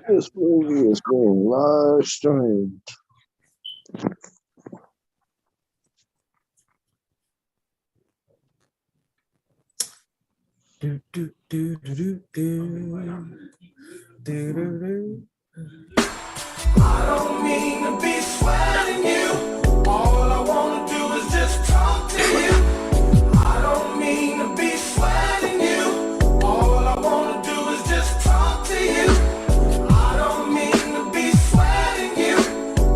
This movie is being live streamed. Do, do, do, do, do, do. Do, do, do. I don't mean to be sweating you. All I wanna do is just talk to you. I don't mean to be sweating you. All I wanna do is just talk to you. I don't mean to be sweating you.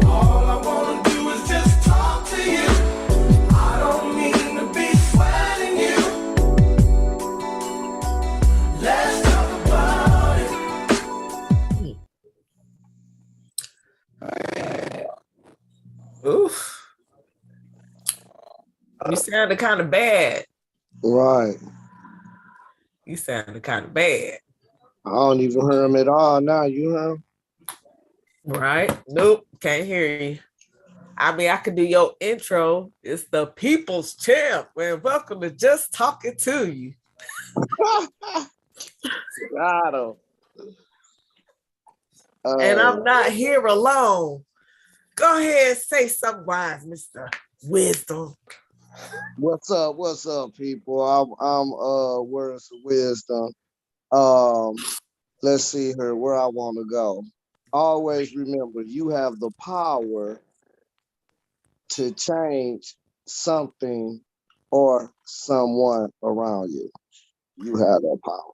All I wanna do is just talk to you. I don't mean to be sweating you. Let's talk about it. Oof. You sounded kind of bad. Right. You sounded kind of bad. I don't even hear him at all now. You hear him? Right? Nope. Can't hear you. I mean, I could do your intro. It's the people's champ, man. Welcome to Just Talking to You. Got him. And I'm not here alone. Go ahead and say something wise, Mr. Wisdom. What's up, people? I'm words of wisdom. Let's see here where I want to go. Always remember you have the power to change something or someone around you. You have that power.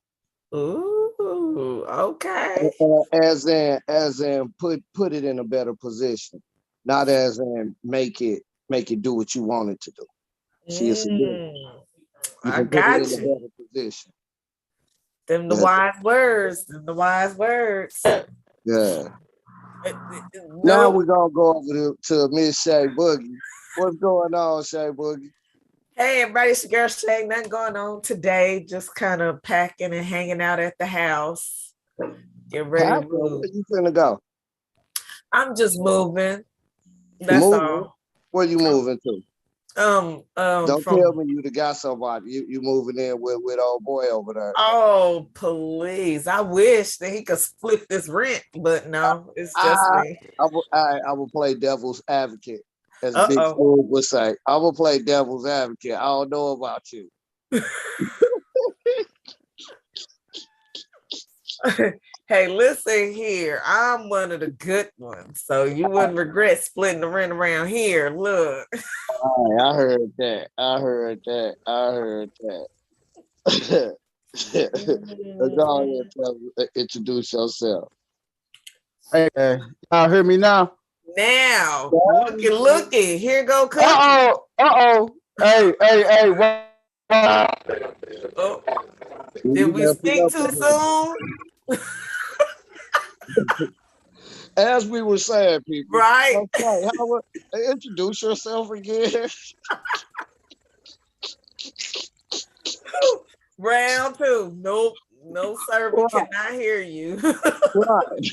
Ooh, okay. As in put it in a better position. Not as in make it do what you want it to do. See, it's a difference. You I can put got it in a you. better position. Them the wise words. Them the wise words. Yeah. No. Now we're gonna go over to Miss Shay Boogie. What's going on, Shay Boogie? Hey, everybody, it's your girl Shay. Nothing going on today. Just kind of packing and hanging out at the house. Get ready to move. Where you finna go? I'm just moving. That's Moving? all. Where you moving to? Don't From, tell me you got somebody. You moving in with old boy over there. Oh, please. I wish that he could split this rent, but no, it's just me. I will play devil's advocate, as Big Fool would say. I will play devil's advocate. I don't know about you. Hey, listen here. I'm one of the good ones, so you wouldn't regret splitting the rent around here. Look. I heard that. Go ahead, introduce yourself. Hey, y'all hear me now? Now, looky. Here go Cookie. Uh-oh. Hey, what? Oh. Did we speak too soon? As we were saying, people. Right. Okay, introduce yourself again. Round two. Nope. No, sir. We cannot hear you. Right.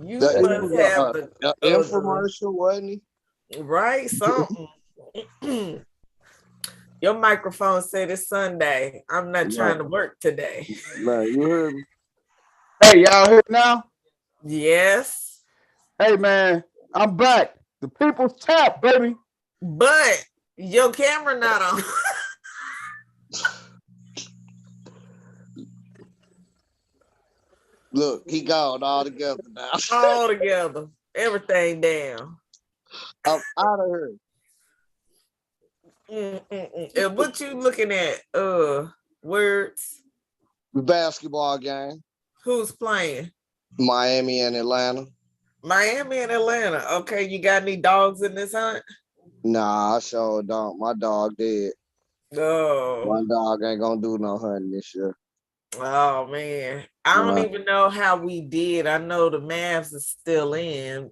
You must have the infomercial, wasn't he? Right, something. Your microphone said it's Sunday. I'm not trying to work today. Man, you heard me? Hey, y'all hear now? Yes. Hey, man, I'm back. The people's tap, baby. But your camera not on. Look, he gone all together now. All together. Everything down. I'm out of here. And what you looking at? Words. The basketball game. Who's playing? Miami and Atlanta. Miami and Atlanta. Okay, you got any dogs in this hunt? Nah, I sure don't. My dog dead. No. My dog ain't gonna do no hunting this year. Oh man. I don't even know how we did. I know the Mavs are still in.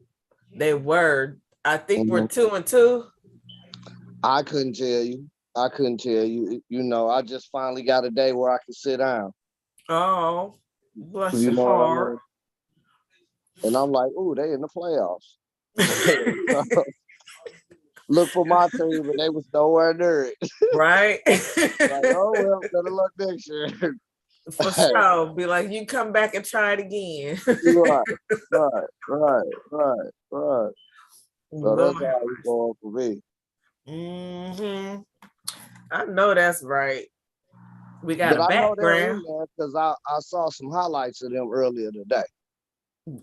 They were. I think we're 2-2. I couldn't tell you. You know, I just finally got a day where I can sit down. Oh, bless your heart. And I'm like, ooh, they in the playoffs. Look for my team, and they was nowhere near it. Right. Like, oh well, better luck next year. For sure. Be like, you come back and try it again. Right, right. So Lord that's have how it's going for me. Mm-hmm. I know that's right. We got But a I know they're in background. there because I saw some highlights of them earlier today.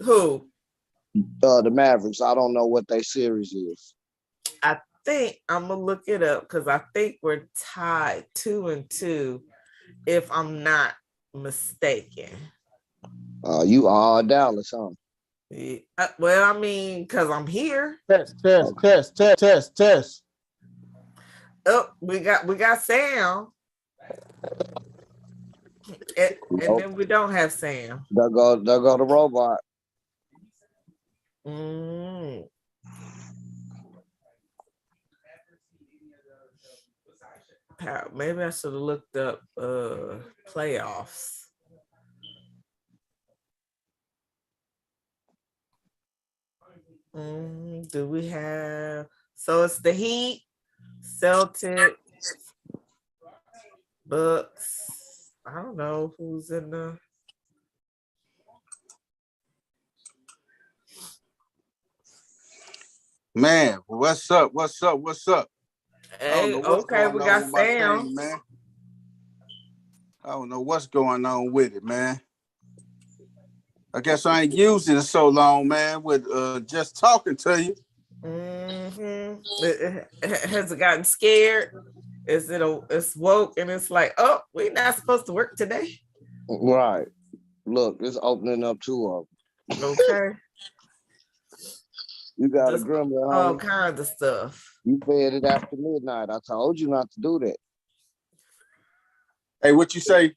Who? The Mavericks. I don't know what their series is. I think I'm gonna look it up because I think we're tied 2-2, if I'm not mistaken. You are Dallas, huh? Yeah, well, I mean, because I'm here. Test. Oh, we got Sam, and Nope. then we don't have Sam. There go the robot. Mm. Maybe I should have looked up playoffs. Do we have? So it's the Heat, Celtics, Bucks. I don't know who's in the. Man, what's up? I don't Hey, know what's okay, going we on got with my Sam. thing, man. I don't know what's going on with it, man. I guess I ain't used it in so long, man, with just talking to you. Has it gotten scared? Is it it's woke and it's like, oh, we're not supposed to work today? Right. Look, it's opening up two of them. Okay. You got Just a gremlin, all homie. kinds of stuff. You fed it after midnight. I told you not to do that. Hey, what you say?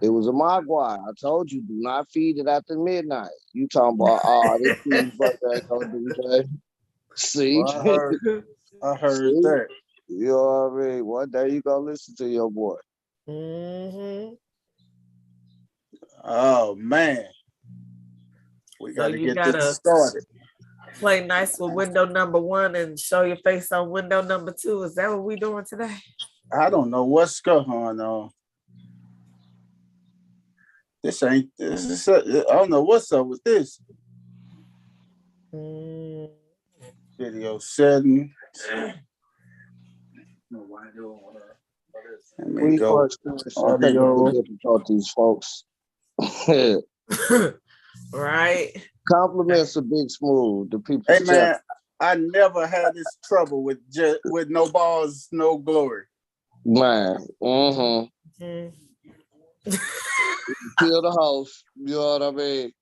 It was a Mogwai. I told you, do not feed it after midnight. You talking about, this cheeseburger ain't gonna do that. See? Well, I heard See? that. You know what I mean? One day you gonna listen to your boy. Mm-hmm. Oh man, we So got to you get this gotta started. play nice with window number 1 and show your face on window number 2. Is that what we doing today? I don't know what's going on. This ain't. I don't know what's up with this video setting. Let me We go. first some technical Audio. difficulties, folks. Right. Compliments of Big Smooth, the people's Hey champ. man, I never had this trouble with no balls, no glory. Man, Mm-hmm. kill the host. You know what I mean?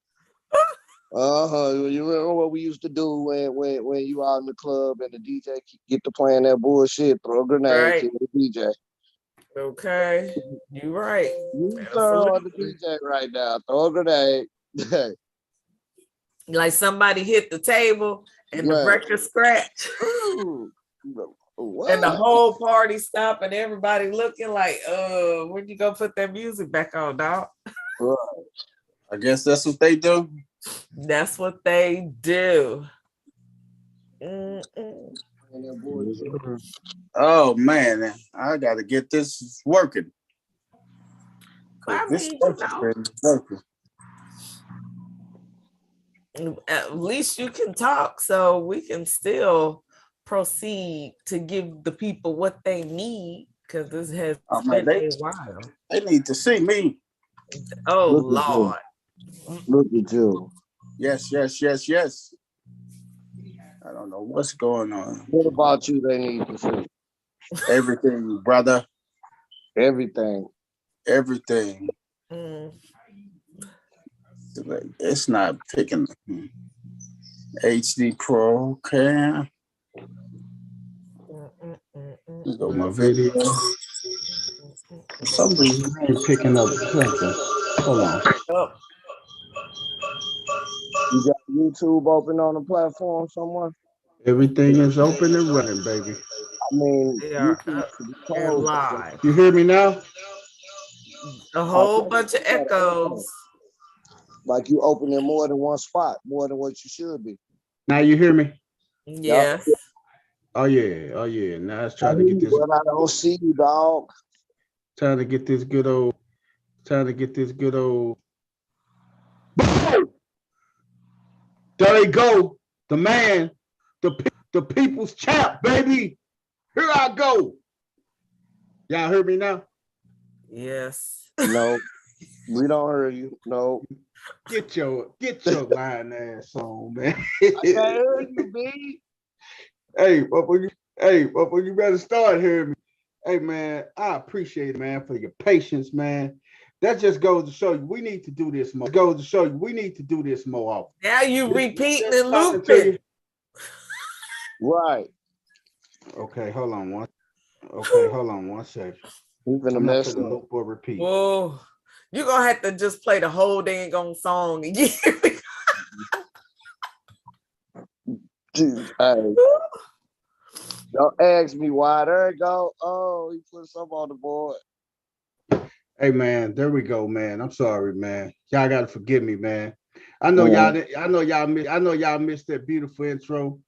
You remember what we used to do when you out in the club and the DJ get to playing that bullshit? Throw a grenade, Right. kill the DJ. Okay. You right. You on the DJ right now. Throw a grenade. Like somebody hit the table and the Right. record scratch. What? And the whole party stop and everybody looking like, when you go put that music back on, dog? Right. I guess that's what they do. That's what they do. Oh man, I gotta get this working. I This mean, working. at least you can talk, so we can still proceed to give the people what they need, because this has been a while. They need to see me. Oh Lord. Look at you. Yes. I don't know what's going on. What about you they need to see? Everything, brother. Everything. It's not picking. HD Pro, okay. Go my video. For some reason, I ain't picking up something. Hold on. Oh. You got YouTube open on the platform somewhere? Everything is open and running, baby. I mean, They are YouTube up should be and closed. live. You hear me now? A whole bunch of echoes. Like you open in more than one spot, more than what you should be. Now you hear me? Yes. Oh yeah. Now it's trying to get this. But I don't see you, dog. Trying to get this good old Trying to get this good old. There they go. The man, the people's champ, baby. Here I go. Y'all heard me now? Yes. No, we don't hear you. No. Get your lying ass on, man. I can't hear you, B. Hey, you better start hearing me. Hey, man, I appreciate it, man, for your patience, man. That just goes to show you we need to do this more. It goes to show you we need to do this more often. Now you repeating and looping. Right. Okay, hold on one second. We're gonna I'm not mess gonna up. loop or repeat. Whoa. You're gonna have to just play the whole dang on song again. Dude, hey. Don't ask me why. There it go. Oh, he put something on the board. Hey, man, there we go, man. I'm sorry, man. Y'all gotta forgive me, man. I know y'all missed that beautiful intro,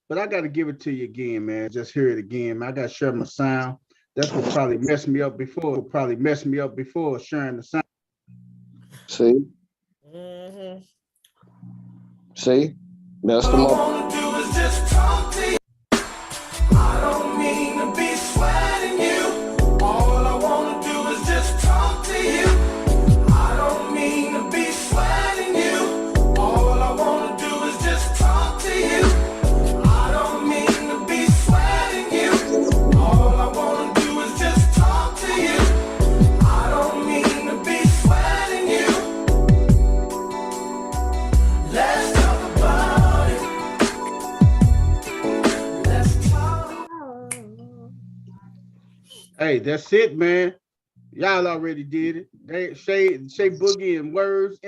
but I gotta give it to you again, man. Just hear it again. I gotta share my sound. That's what probably messed me up before. Sharing the sound. See? Mm-hmm. See? Messed them All I up. wanna do is just talk to you. I don't mean to be sweating you. All I wanna do is just talk to you. I don't mean to be sweating you. All I wanna do is just talk to you. I don't mean to be sweating you. All I wanna do is just talk to you. I don't mean to be sweating you. Let's talk about it. Let's talk. Hey, that's it, man. Y'all already did it. Shay Boogie and Words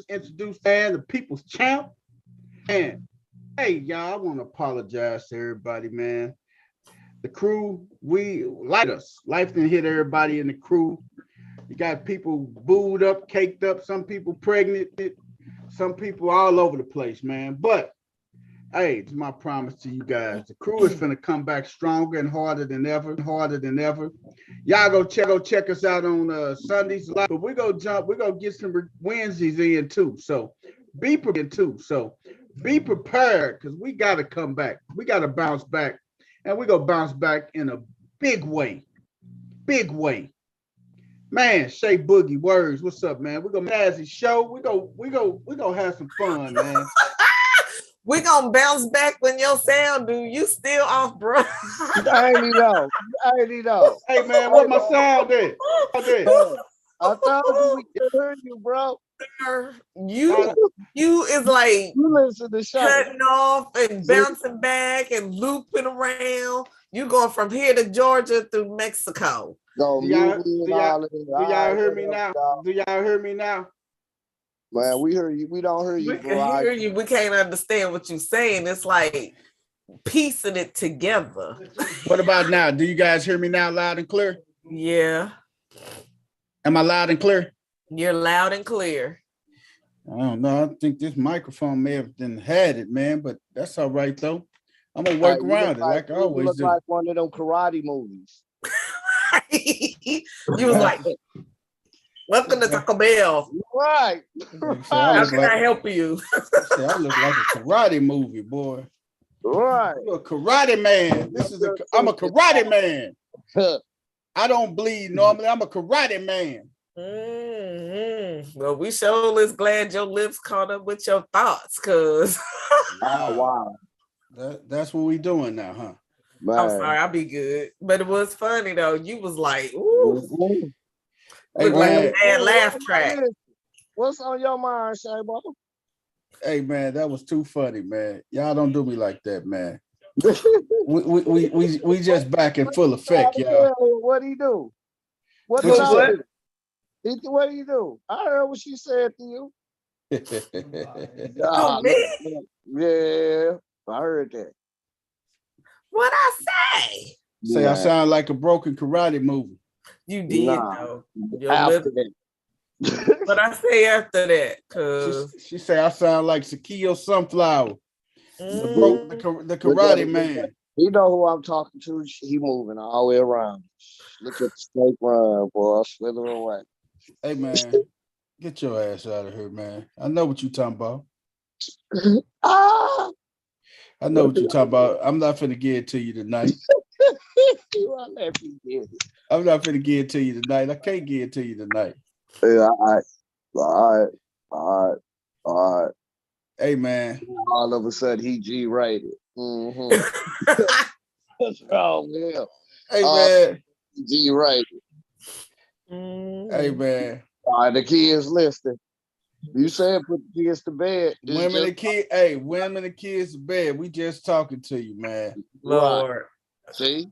introduced man, the people's champ. And hey, y'all, I want to apologize to everybody, man. The crew, we like us. Life didn't hit everybody in the crew. You got people booed up, caked up, some people pregnant, some people all over the place, man. But hey, it's my promise to you guys. The crew is gonna come back stronger and harder than ever. Y'all go check us out on Sundays, but we're gonna get some Wednesdays in too. So be prepared because we gotta come back. We gotta bounce back, and we're gonna bounce back in a big way. Man, Shay Boogie Words, what's up, man? We're gonna Mazzy show. We gonna have some fun, man. We're gonna bounce back when your sound do. You still off, bro. I ain't know. Hey, man, what my sound at? I told you we could hear you, bro. You is like You listen to show. cutting off and bouncing back and looping around. You going from here to Georgia through Mexico. Do y'all hear me now? Do y'all hear me now? Man, we hear you. We don't hear you. We can hear you. We can't understand what you're saying. It's like piecing it together. What about now? Do you guys hear me now loud and clear? Yeah. Am I loud and clear? You're loud and clear. I don't know. I think this microphone may have had it, man, but that's all right, though. I'm going to work around it like I always do. You look like one of them karate movies. You was like, welcome to Taco Bell. Right. How can I help you? I look like a karate movie, boy. Right. You're a karate man. I'm a karate man. I don't bleed normally. I'm a karate man. Mm-hmm. Well, we sure is glad your lips caught up with your thoughts, cause wow. That's what we doing now, huh? Man. I'm sorry, I'll be good. But it was funny though. You was like, ooh. Mm-hmm. Look like a bad laugh track. What's on your mind, Shabo? Hey man, that was too funny, man. Y'all don't do me like that, man. we just back in full effect, y'all. What do you do? What do you do? I heard what she said to you. Yeah, I heard that. What I say? Say I sound like a broken karate movie. You did though. After that. What I say after that? Cause she say I sound like Sakio Sunflower, the karate man. He know who I'm talking to. He moving all the way around. Look at the snake run, boy. Slither away. Hey man, get your ass out of here, man. I know what you talking about. Ah! I know what you talking about. I'm not finna give it to you tonight. You won't let me get it. I'm not finna give it to you tonight. I can't give it to you tonight. Yeah, all right. Hey man. All of a sudden, he G rated. Mm-hmm. What's wrong with him? Hey man. G rated. Hey man. All right, the kids listening. You said put the kids to bed. Women and kids. Hey, women and kids to bed. We just talking to you, man. Lord. Right. See?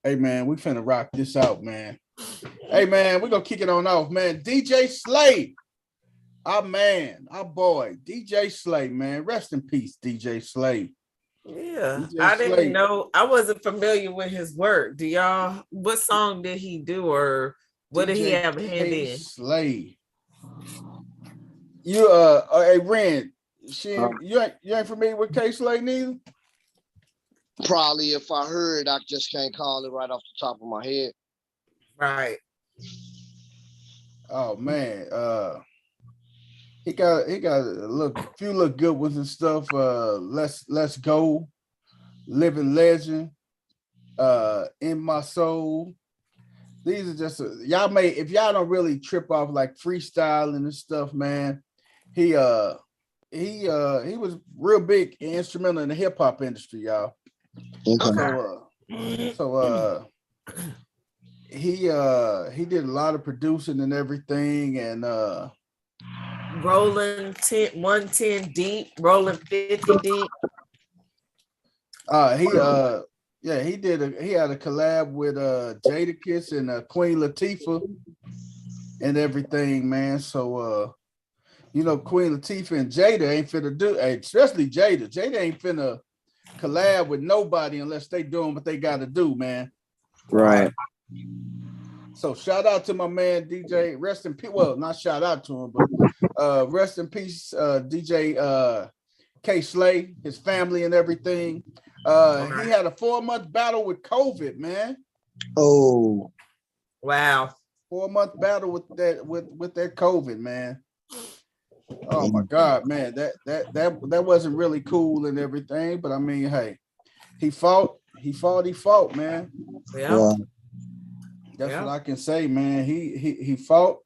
Hey man, we finna rock this out, man. Hey man, we gonna kick it on off, man. DJ Slay. Our man, our boy, DJ Slay, man. Rest in peace, DJ Slay. Yeah, DJ I Slay. didn't know. I wasn't familiar with his work. Do y'all? What song did he do, or what did he have hand in? Slay. You hey Ren, you ain't familiar with K Slay neither? Probably if I heard, I just can't call it right off the top of my head. Right. Oh man, he got a few look good ones and stuff. Let's go, Living Legend, In My Soul. These are just y'all may, if y'all don't really trip off like freestyling and stuff, man. He was real big and instrumental in the hip hop industry, y'all. Okay. So he did a lot of producing and everything, and rolling 110 deep, rolling 50 deep. He had a collab with Jadakiss and Queen Latifah and everything, man. So Queen Latifah and Jada ain't finna do, especially Jada. Jada ain't finna collab with nobody unless they doing what they gotta do, man. Right. So shout out to my man DJ. Rest in peace. Well, not shout out to him, but rest in peace, DJ K Slay, his family and everything. He had a 4-month battle with COVID, man. Oh. Wow. 4-month battle with that COVID, man. Oh my God, man. That wasn't really cool and everything, but I mean, hey, he fought, man. Yeah. That's what I can say, man. He fought,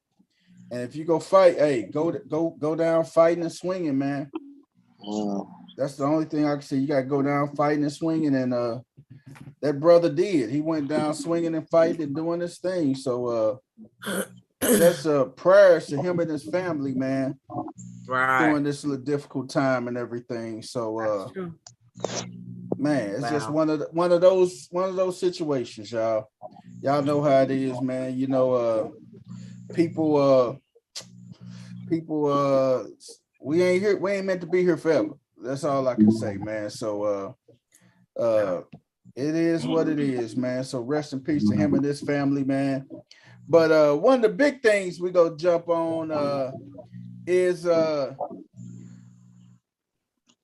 and if you go fight, hey, go down fighting and swinging, man. That's the only thing I can say. You got to go down fighting and swinging, and that brother did. He went down swinging and fighting and doing this thing. So that's prayers to him and his family, man. Right. During this little difficult time and everything. So man, it's just one of those situations, y'all. Y'all know how it is, man. People we ain't meant to be here forever. That's all I can say, man. So it is what it is, man. So rest in peace to him and his family, man. But one of the big things we gonna jump on is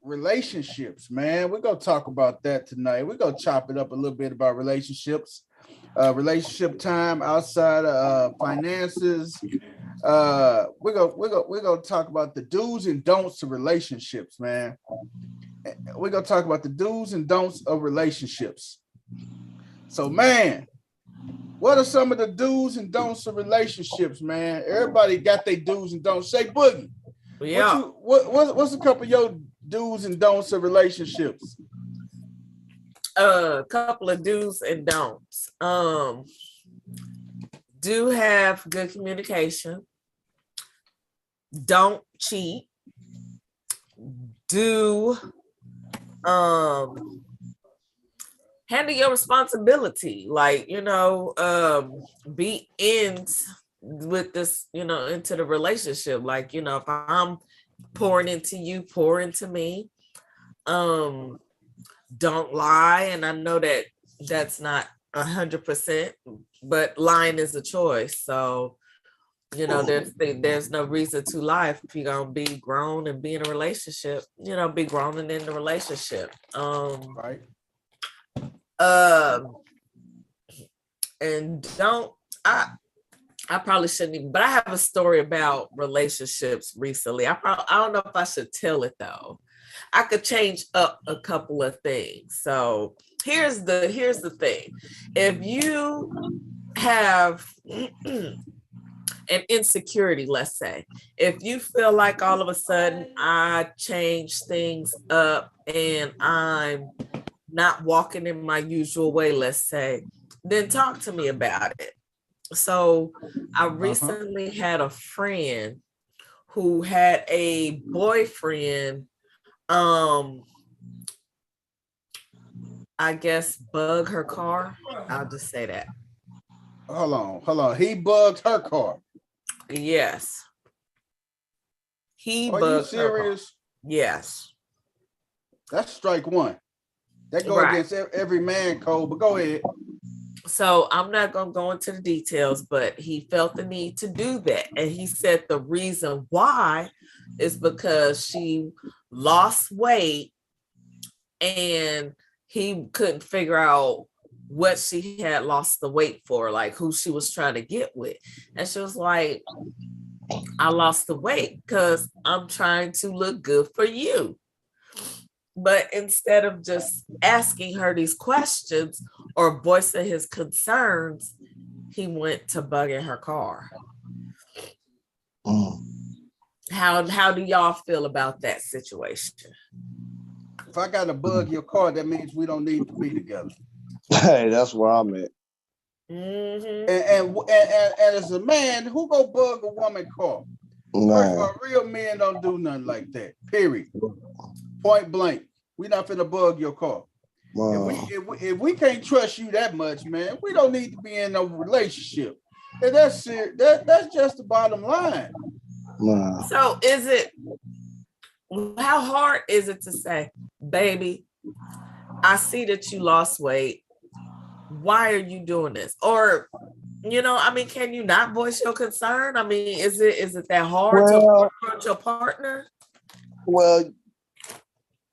relationships, man. We're gonna talk about that tonight. We're gonna chop it up a little bit about relationships, relationship time outside of finances. We're gonna talk about the do's and don'ts of relationships, man. We're gonna talk about the do's and don'ts of relationships. So, man, what are some of the do's and don'ts of relationships, man? Everybody got their do's and don'ts. Say, Boogie. Yeah. What's a couple of your do's and don'ts of relationships? A couple of do's and don'ts. Do have good communication. Don't cheat. Do handle your responsibility. Like, be ends with this, into the relationship. Like, if I'm pouring into you, pour into me. Don't lie. And I know that that's not 100%, but lying is a choice. So You know, there's no reason to lie if you're gonna be grown and be in a relationship. You know, be grown and in the relationship. Right. Um, and don't I probably shouldn't even, but I have a story about relationships recently. I don't know if I should tell it though. I could change up a couple of things. So here's the thing. If you have an insecurity, let's say, if you feel like all of a sudden I change things up and I'm not walking in my usual way, let's say, then talk to me about it. So I recently had a friend who had a boyfriend, I guess bug her car. I'll just say that. Hold on. He bugged her car. Yes. He Are you bugged her car. serious? Yes. That's strike one. That go Right. against every man code, but go ahead. So I'm not going to go into the details, but he felt the need to do that. And he said the reason why is because she lost weight and he couldn't figure out what she had lost the weight for, like who she was trying to get with. And she was like, I lost the weight because I'm trying to look good for you. But instead of just asking her these questions or voicing his concerns, he went to bugging her car. How do y'all feel about that situation? If I got to bug your car, that means we don't need to be together. Hey, that's where I'm at. Mm-hmm. And as a man, who go bug a woman car? First of Man. all, real men don't do nothing like that. Period. Point blank. We not finna bug your car. If we can't trust you that much, man, we don't need to be in a relationship. And that's just the bottom line. So how hard is it to say, baby, I see that you lost weight. Why are you doing this? Or, I mean, can you not voice your concern? I mean, is it that hard to approach your partner? Well,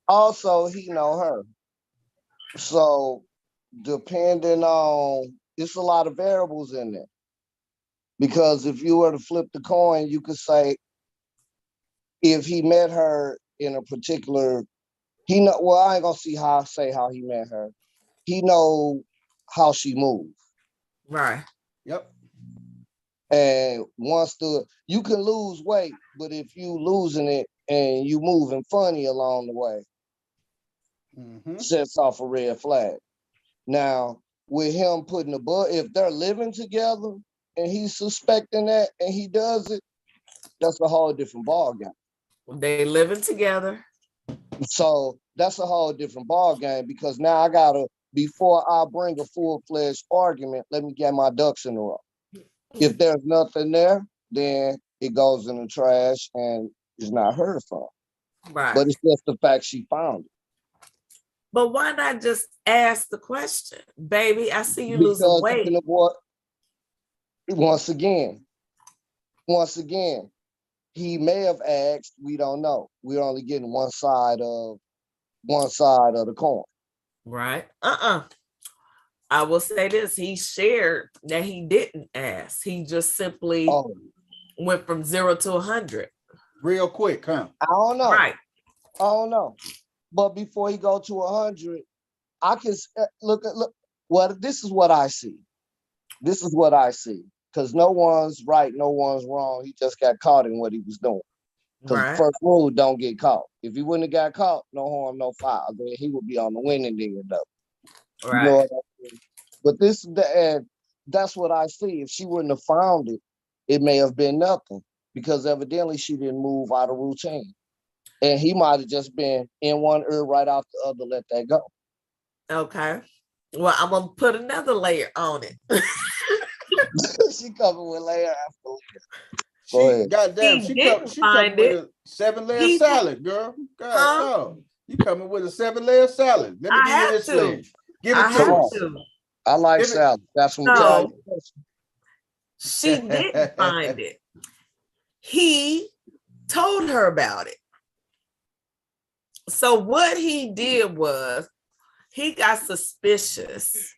also he know her. So depending on, it's a lot of variables in there. Because if you were to flip the coin, you could say, if he met her in a particular, I ain't gonna say how he met her. He know how she moves. Right. Yep. And you can lose weight, but if you losing it and you moving funny along the way, sets off a red flag. Now, with him putting if they're living together and he's suspecting that and he does it, that's a whole different ball game. They living together. So that's a whole different ball game, because now before I bring a full-fledged argument, let me get my ducks in a row. If there's nothing there, then it goes in the trash and is not heard from. Right. But it's just the fact she found it. But why not just ask the question, baby? I see you losing weight. You can avoid, once again, he may have asked. We don't know. We're only getting one side of the coin. Right. I will say this. He shared that he didn't ask. He just simply went from 0 to 100. Real quick, huh? I don't know. Right. I don't know. But before he go to 100, I can look. Well, this is what I see. Because no one's right, no one's wrong. He just got caught in what he was doing. Because the first rule, don't get caught. If he wouldn't have got caught, no harm, no foul. Then he would be on the winning end though. Right. You know what I mean? But that's what I see. If she wouldn't have found it, it may have been nothing, because evidently she didn't move out of routine. And he might have just been in one ear, right out the other, let that go. Okay. Well, I'm going to put another layer on it. She coming with layer after layer. Go ahead. Goddamn, she coming with a 7-layer salad, girl. God, you coming with a 7-layer salad. Let me give you this layer. Give it to us. I like salad. That's what I'm telling you. She didn't find it. he told her about it. So what he did was he got suspicious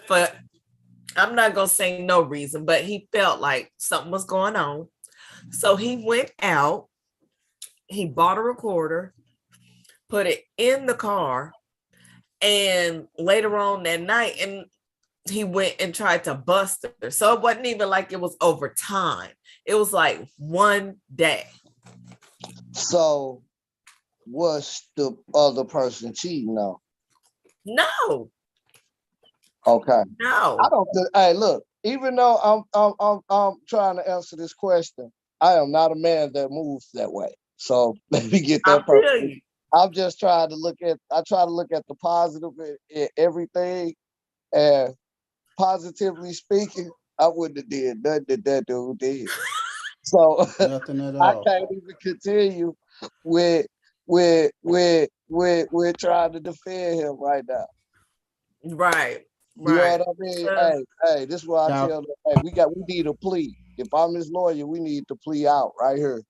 for, I'm not gonna say no reason, but he felt like something was going on. So he went out, he bought a recorder, put it in the car, and later on that night, and he went and tried to bust her. So it wasn't even like it was over time. It was like one day. So was the other person cheating though? No, Okay. no. I don't think, hey, look, even though I'm trying to answer this question, I am not a man that moves that way. So let me get I that feel perfect. you. I'm just trying to look at the positive in everything, and positively speaking, I wouldn't have did nothing that dude did. So Nothing at I all. can't even continue with trying to defend him right now. Right, You know right. what I mean? Uh, Hey, this is why I Now, tell them, hey, we need a plea. If I'm his lawyer, we need to plea out right here.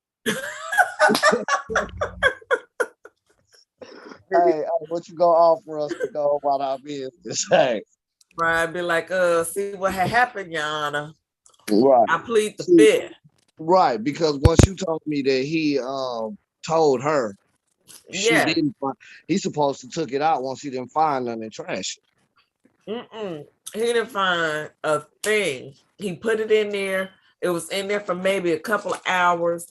Hey, what you gonna offer us to go about our business? Hey, right, be like, see what had happened, Your Honor. right. I plead the See, fifth. right, because once you told me that he told her she Yeah. didn't find, he's supposed to took it out once he didn't find none and trash it. Mm-mm. He didn't find a thing. He put it in there. It was in there for maybe a couple of hours.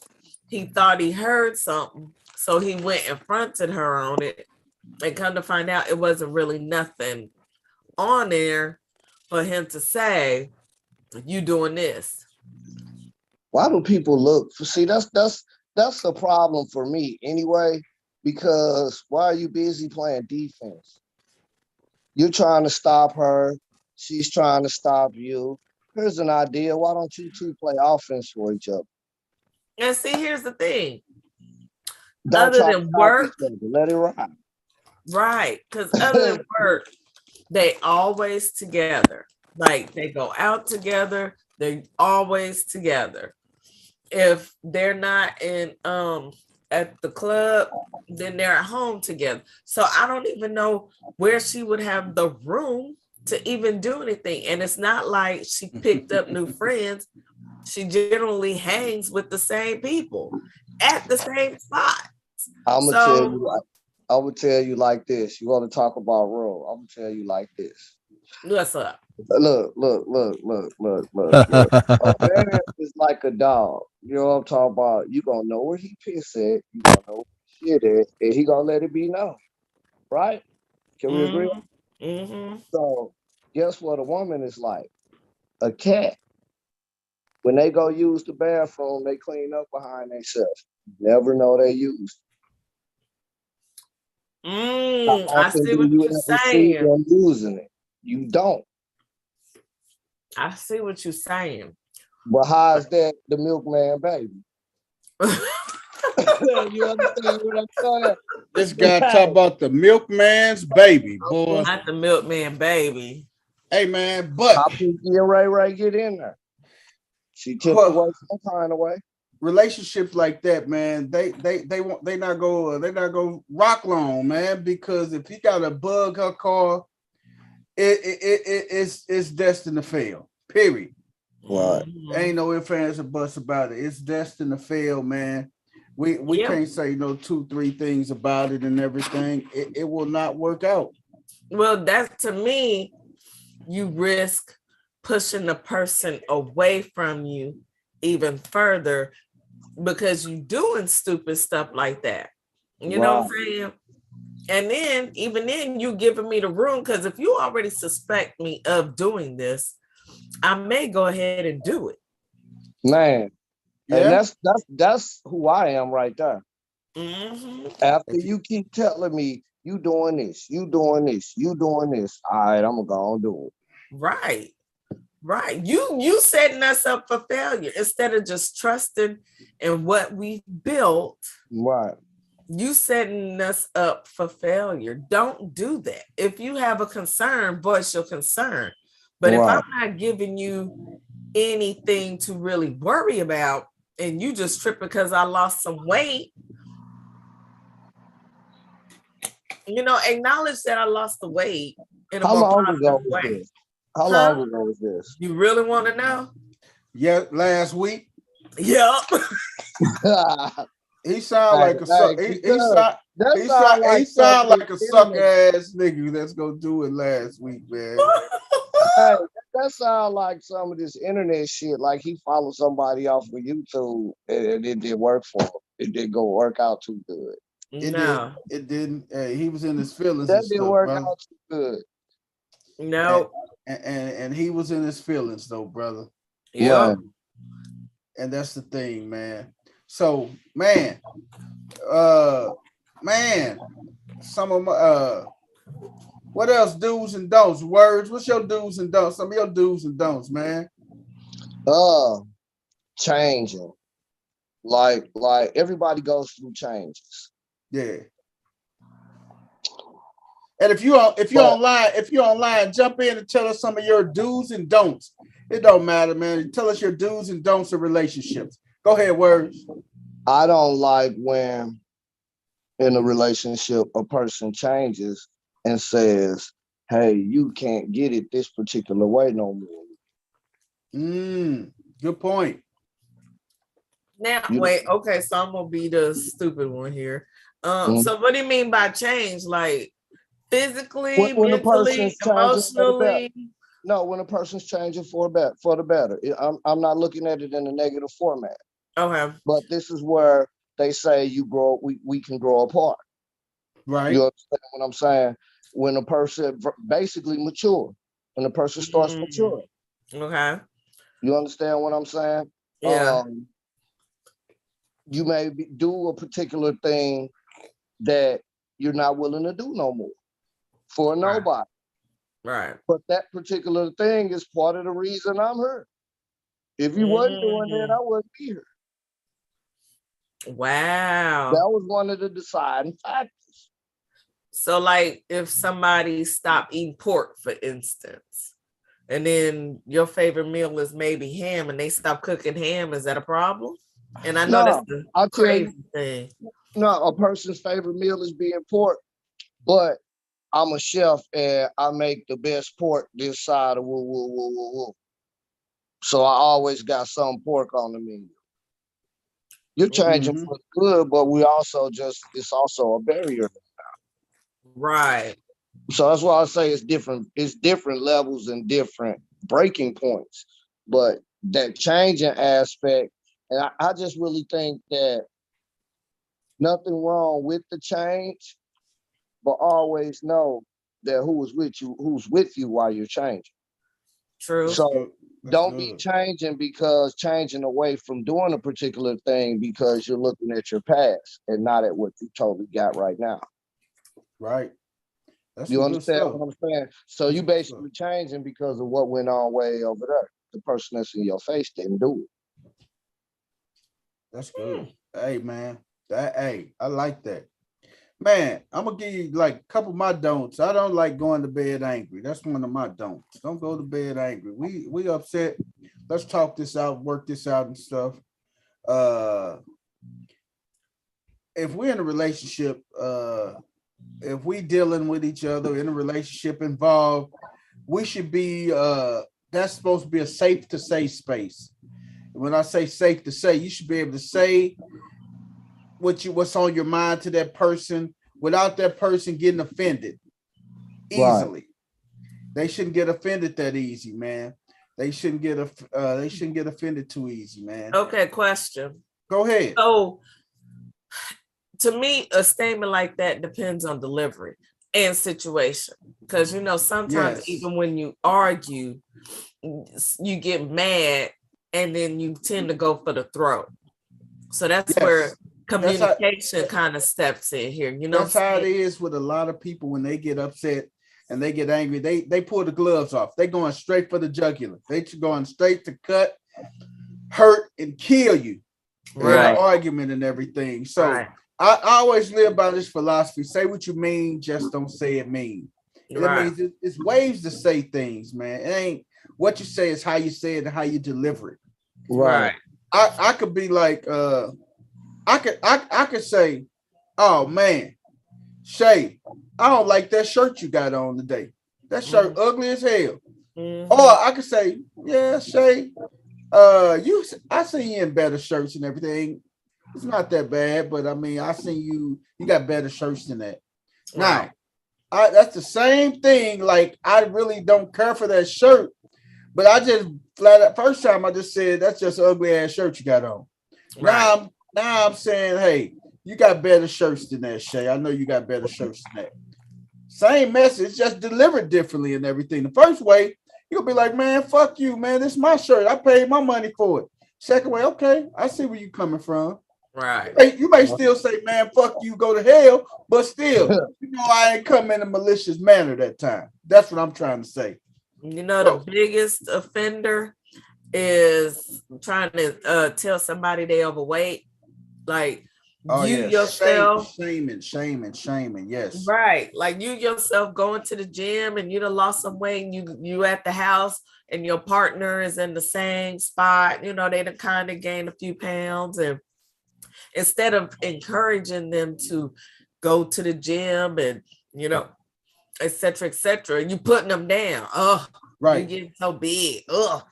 He thought he heard something, so he went and fronted her on it. And come to find out, it wasn't really nothing on there for him to say, "You doing this." Why do people look for, see, that's a problem for me anyway, because why are you busy playing defense? You're trying to stop her. She's trying to stop you. Here's an idea. Why don't you two play offense for each other? And see, here's the thing. Don't Other try to than stop each work, other. Let it ride. right? Because other than work, they always together. Like they go out together. They always together. If they're not in at the club, then they're at home together. So I don't even know where she would have the room to even do anything. And it's not like she picked up new friends. She generally hangs with the same people at the same spot. I'm gonna tell you So like I'm gonna tell you like this. You want to talk about role? I'm gonna tell you like this. what's up? Look. A man is like a dog. You know what I'm talking about? You gonna know where he piss at. You gonna know where he shit at, and he gonna let it be known. Right? Can we agree? Mm-hmm. Mm-hmm. So, guess what a woman is like? A cat. When they go use the bathroom, they clean up behind themselves. Never know they used. How I often see do what you you're ever see saying. them using it? You don't. I see what you're saying. But how is that the milkman baby? You understand what I'm saying? this guy talk about the milkman's baby, boy. Not the milkman baby. Hey man, but How Pinky and Ray get in there? She tipped away some kind of way. relationships like that, man, they not go rock long, man, because if he got to bug her car, it's destined to fail. Period. Right. Ain't no ifs, ands, or buts about it. It's destined to fail, man. We Yep. can't say no 2-3 things about it and everything. It will not work out. Well, that's to me, you risk pushing the person away from you even further because you doing stupid stuff like that. You know what I'm saying? And then, even then, you giving me the room because if you already suspect me of doing this, I may go ahead and do it. Man. And Yeah. that's who I am right there. Mm-hmm. After you keep telling me you doing this, you doing this, you doing this, all right, I'm gonna do it. Right. Right. You setting us up for failure instead of just trusting in what we built. Right. You setting us up for failure. Don't do that. If you have a concern, voice your concern. But if Right. I'm not giving you anything to really worry about and you just tripping because I lost some weight, acknowledge that I lost the weight in a How more long ago positive was way. this? How Huh? long ago was this? You really want to know? Yeah, last week. Yep. He sound like a suck. He because that he sound sound like he sound something like a this sucker internet. ass nigga that's gonna do it last week, man. Hey, that sound like some of this internet shit. Like he followed somebody off of YouTube and it didn't work for him. It didn't go work out too good. It No. did. It didn't. He was in his feelings That and didn't stuff, work brother. out too good. No. And he was in his feelings though, brother. Yep. Right. And that's the thing, man. So, man, some of my what else? Do's and don'ts. Words. What's your do's and don'ts? Some of your do's and don'ts, man. Changing. Like everybody goes through changes. Yeah. And if you're online, jump in and tell us some of your do's and don'ts. It don't matter, man. Tell us your do's and don'ts of relationships. Go ahead, Words. I don't like when in a relationship a person changes and says, hey, you can't get it this particular way no more. Good point. Now, wait, okay, so I'm gonna be the stupid one here. So what do you mean by change? Like physically, when mentally, emotionally? No, when a person's changing for the better. I'm not looking at it in a negative format. Okay. But this is where they say we can grow apart. Right. You understand what I'm saying? When a person basically mature, when a person starts maturing. Okay. You understand what I'm saying? Yeah. You may do a particular thing that you're not willing to do no more for nobody. Right. But that particular thing is part of the reason I'm here. If you wasn't doing that, I wouldn't be here. Wow. That was one of the deciding factors. So, like, if somebody stopped eating pork, for instance, and then your favorite meal is maybe ham, and they stop cooking ham, is that a problem? And I know that's the crazy thing. No, a person's favorite meal is being pork, but I'm a chef and I make the best pork this side of woo. So I always got some pork on the menu. You're changing for good, but it's also a barrier. Right. So that's why I say it's different levels and different breaking points. But that changing aspect, and I just really think that nothing wrong with the change, but always know that who's with you while you're changing. True. So don't be changing away from doing a particular thing because you're looking at your past and not at what you totally got right now. Right. You understand what I'm saying? So you basically changing because of what went on way over there. The person that's in your face didn't do it. That's good. Hey, man. I like that. Man, I'm gonna give you like a couple of my don'ts. I don't like going to bed angry. That's one of my don'ts. Don't go to bed angry. We upset. Let's talk this out, work this out and stuff. If we're in a relationship, if we dealing with each other in a relationship involved, we should be that's supposed to be a safe to say space. When I say safe to say, you should be able to say what's on your mind to that person without that person getting offended easily. Right. They shouldn't get offended that easy, man. They shouldn't get offended too easy, man. Okay, question. Go ahead. So to me, a statement like that depends on delivery and situation. Because sometimes even when you argue, you get mad and then you tend to go for the throat. So that's where communication kind of steps in here. That's how it is with a lot of people when they get upset and they get angry. They pull the gloves off. They going straight for the jugular. They going straight to cut, hurt, and kill you. Right. Argument and everything. So I always live by this philosophy. Say what you mean, just don't say it mean. That means it's ways to say things, man. It ain't what you say, is how you say it and how you deliver it. Right. I could be like I could say, oh man, Shay, I don't like that shirt you got on today. That shirt ugly as hell. Or I could say, yeah, Shay, I see you in better shirts and everything. It's not that bad, but I mean, I see you got better shirts than that. Now, that's the same thing. Like, I really don't care for that shirt, but I just flat out first time I just said that's just an ugly ass shirt you got on. Right. Now I'm saying, hey, you got better shirts than that, Shay. I know you got better shirts than that. Same message, just delivered differently and everything. The first way, you'll be like, man, fuck you, man. This is my shirt. I paid my money for it. Second way, okay, I see where you coming from. Right. You may still say, man, fuck you, go to hell, but still, I ain't come in a malicious manner that time. That's what I'm trying to say. You know, the biggest offender is trying to tell somebody they overweight. Like yourself. Shaming. Yes. Right. Like you yourself going to the gym and you done lost some weight and you at the house and your partner is in the same spot. You know, they done kind of gained a few pounds, and instead of encouraging them to go to the gym and, you know, et cetera, you putting them down. Oh, right. You getting so big. Oh,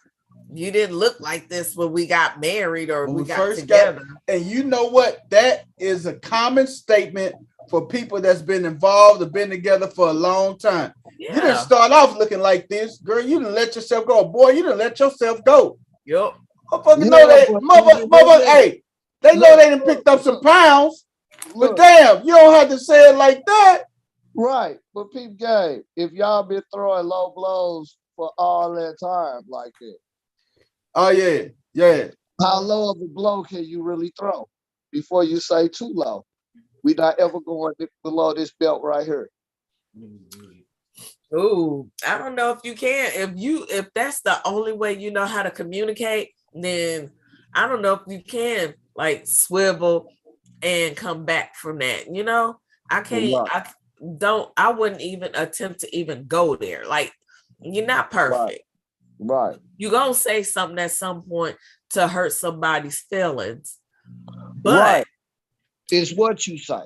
you didn't look like this when we got married or when we got first together. And you know what? That is a common statement for people that's been involved or been together for a long time. Yeah. You didn't start off looking like this, girl. You didn't let yourself go. Boy, you didn't let yourself go. Yep. Motherfucker know that. Mother, hey, they know they done picked up some pounds. But damn, you don't have to say it like that. Right. But peep game, if y'all been throwing low blows for all that time like that. Oh, yeah. How low of a blow can you really throw before you say too low? We not ever going below this belt right here. Ooh, I don't know if you can. If that's the only way you know how to communicate, then I don't know if you can like swivel and come back from that. You know, I can't. I wouldn't even attempt to even go there. Like, you're not perfect. Right. You're gonna say something at some point to hurt somebody's feelings. But it's what you say.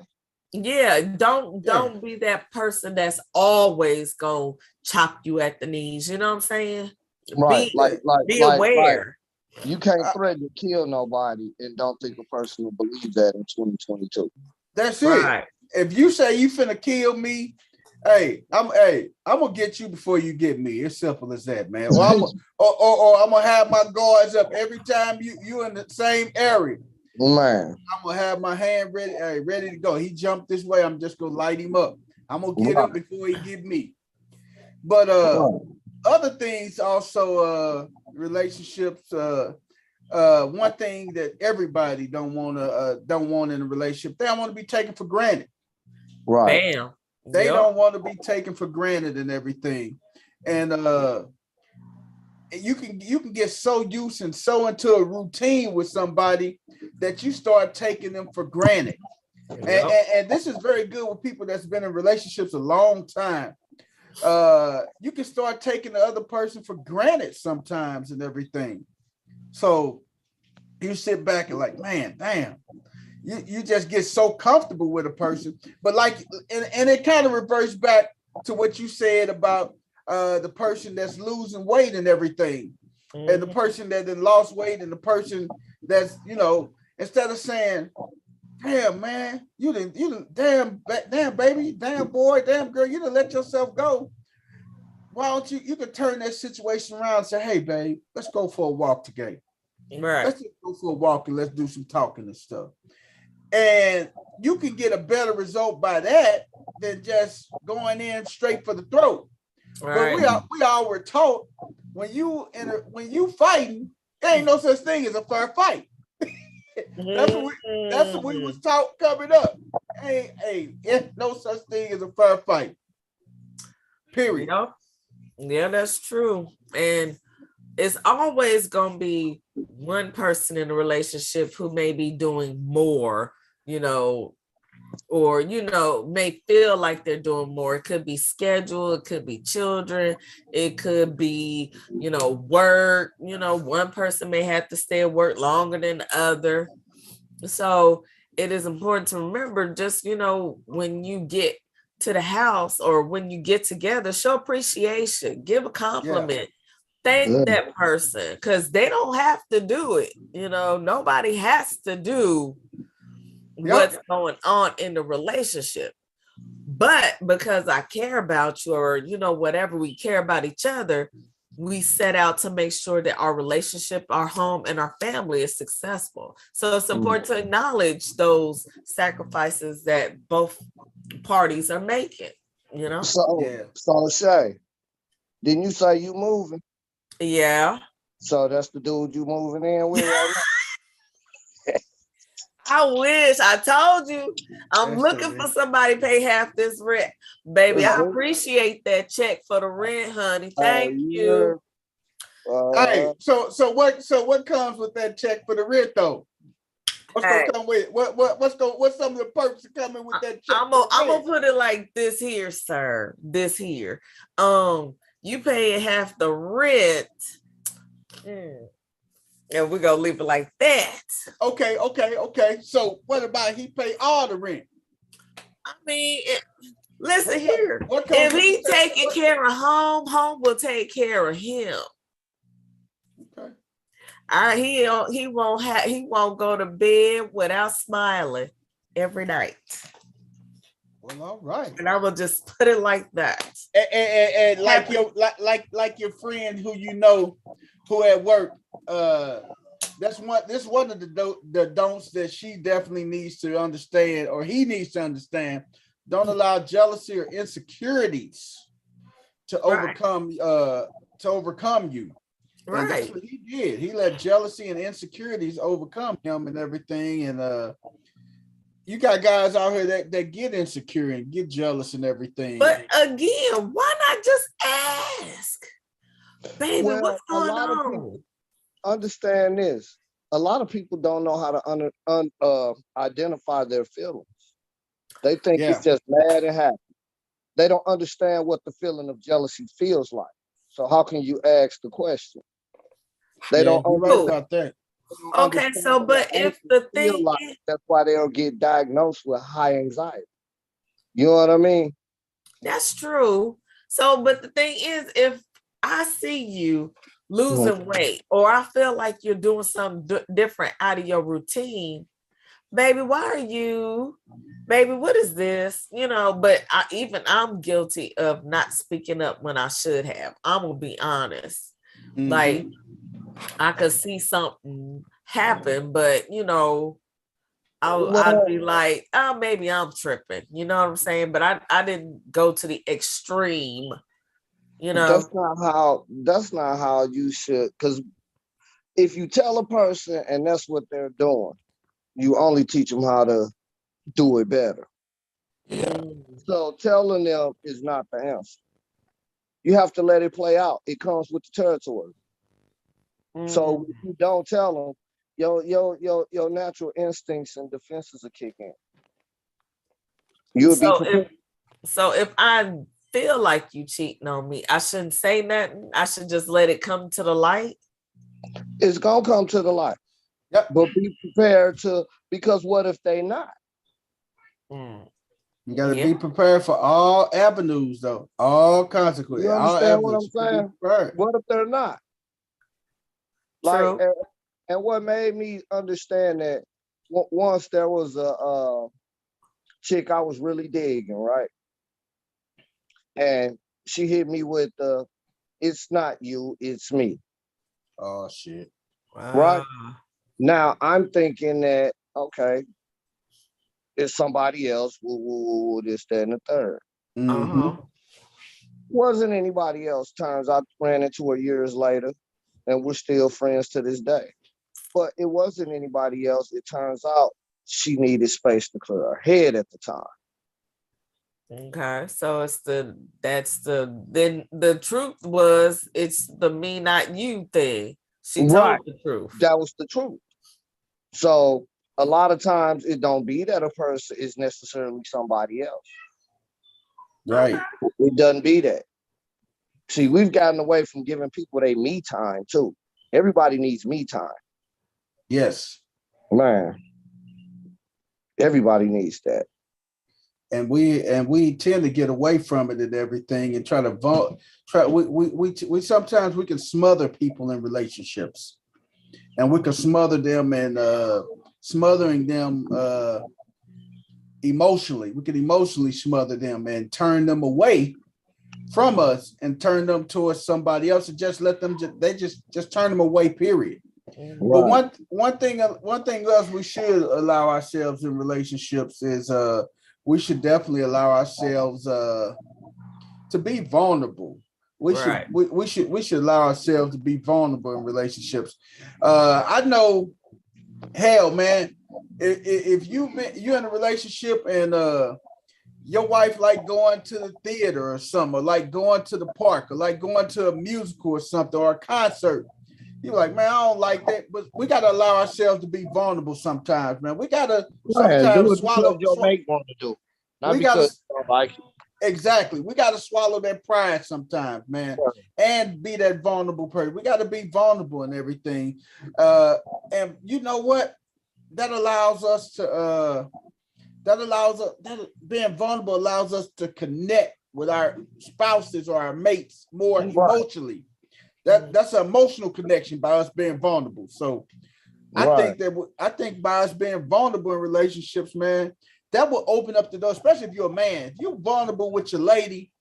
Yeah, don't be that person that's always gonna chop you at the knees. You know what I'm saying? Right. Be aware. You can't threaten to kill nobody and don't think a person will believe that in 2022. That's it. Right. If you say you finna kill me, I'm gonna get you before you get me. It's simple as that, man. Or I'm gonna have my guards up every time you in the same area. Man, I'm gonna have my hand ready to go. He jumped this way. I'm just gonna light him up. I'm gonna get him before he get me. But other things also, relationships. One thing that everybody don't want in a relationship, they don't want to be taken for granted. Right. Bam. They don't want to be taken for granted and everything. And you can get so used and so into a routine with somebody that you start taking them for granted. And this is very good with people that's been in relationships a long time. You can start taking the other person for granted sometimes and everything. So you sit back and like, man, damn. You just get so comfortable with a person. But like, and it kind of reverts back to what you said about the person that's losing weight and everything. Mm-hmm. And the person that then lost weight and the person that's, instead of saying, damn, man, you didn't, damn baby, damn boy, damn girl, you didn't let yourself go. Why don't you can turn that situation around and say, hey, babe, let's go for a walk today. Right. Let's just go for a walk and let's do some talking and stuff. And you can get a better result by that than just going in straight for the throat. Right. But we all were taught when you fighting, there ain't no such thing as a fair fight. That's what we was taught coming up. Hey, no such thing as a fair fight. Period. Yeah, that's true. And it's always gonna be one person in a relationship who may be doing more, or may feel like they're doing more. It could be schedule, it could be children, it could be work. One person may have to stay at work longer than the other. So it is important to remember, just when you get to the house or when you get together, show appreciation, give a compliment, thank that person, because they don't have to do it. Nobody has to do what's going on in the relationship. But because I care about you, or whatever, we care about each other, we set out to make sure that our relationship, our home, and our family is successful. So it's important to acknowledge those sacrifices that both parties are making. So Shay, didn't you say you moving? Yeah. So that's the dude you moving in with right now? I wish. I told you I'm looking for somebody to pay half this rent. Baby, I appreciate that check for the rent, honey. Thank you. Hey, so what comes with that check for the rent though? What's gonna come with what's some of the perks coming with that check? I'm gonna put it like this here, sir. This here. You paying half the rent. And we're gonna leave it like that. Okay. So what about he pay all the rent? I mean, listen here. If he taking care of home will take care of him. Okay. He won't go to bed without smiling every night. Well, all right. And I will just put it like that. And like your friend who at work, this one of the don'ts that she definitely needs to understand, or he needs to understand. Don't allow jealousy or insecurities to overcome you. Right. And that's what he did. He let jealousy and insecurities overcome him and everything. And you got guys out here that get insecure and get jealous and everything. But again, why not just ask? Baby, what's going on? Understand this. A lot of people don't know how to identify their feelings. They think it's just mad and happy. They don't understand what the feeling of jealousy feels like. So how can you ask the question? They don't know about that. Okay, so but if the thing is, that's why they'll get diagnosed with high anxiety. You know what I mean? That's true. So, but the thing is, if I see you losing weight, or I feel like you're doing something different out of your routine, baby, what is this? But I'm guilty of not speaking up when I should have. I'm gonna be honest. Mm-hmm. Like, I could see something happen, but I'd be like, oh, maybe I'm tripping. You know what I'm saying? But I didn't go to the extreme. That's not how you should. Because if you tell a person and that's what they're doing, you only teach them how to do it better. Yeah. So telling them is not the answer. You have to let it play out. It comes with the territory. So if you don't tell them, your natural instincts and defenses will kick in. So if I feel like you cheating on me, I shouldn't say nothing. I should just let it come to the light. It's gonna come to the light. Yep. But be prepared because what if they not? You gotta be prepared for all avenues, though. All consequences. You understand what I'm saying? What if they're not? Like, and what made me understand that once there was a chick I was really digging, right? And she hit me with it's not you, it's me. Oh shit. Wow. Right? Now I'm thinking that, okay, it's somebody else, this, that, and the third. Mm-hmm. Wasn't anybody else. Turns out ran into her years later, and we're still friends to this day. But it wasn't anybody else. It turns out she needed space to clear her head at the time. Okay, so then the truth was it's the me, not you thing. She told the truth. That was the truth. So a lot of times it don't be that a person is necessarily somebody else. Right. It doesn't be that. See, we've gotten away from giving people their me time too. Everybody needs me time. Yes. Man, everybody needs that. And we tend to get away from it and everything and try to we sometimes we can smother people in relationships, and we can smother them and smothering them emotionally. We can emotionally smother them and turn them away from us and turn them towards somebody else and just let them just turn them away, period. But Right. one thing else we should allow ourselves in relationships is we should definitely allow ourselves to be vulnerable. Right. We should allow ourselves to be vulnerable in relationships. I know, hell, man, if you're in a relationship and your wife like going to the theater or something, or like going to the park, or like going to a musical or something, or a concert, you're like, man, I don't like that. But we gotta allow ourselves to be vulnerable sometimes, man. We gotta Man, do sometimes it because swallow. your mate want to do, not We gotta because you don't like it. exactly. We gotta swallow that pride sometimes, man, and be that vulnerable person. We gotta be vulnerable in everything, and you know what? That allows us to. That being vulnerable allows us to connect with our spouses or our mates more Right. emotionally. That's an emotional connection by us being vulnerable. So Right. I think by us being vulnerable in relationships, man, that will open up the door, especially if you're a man. If you're vulnerable with your lady,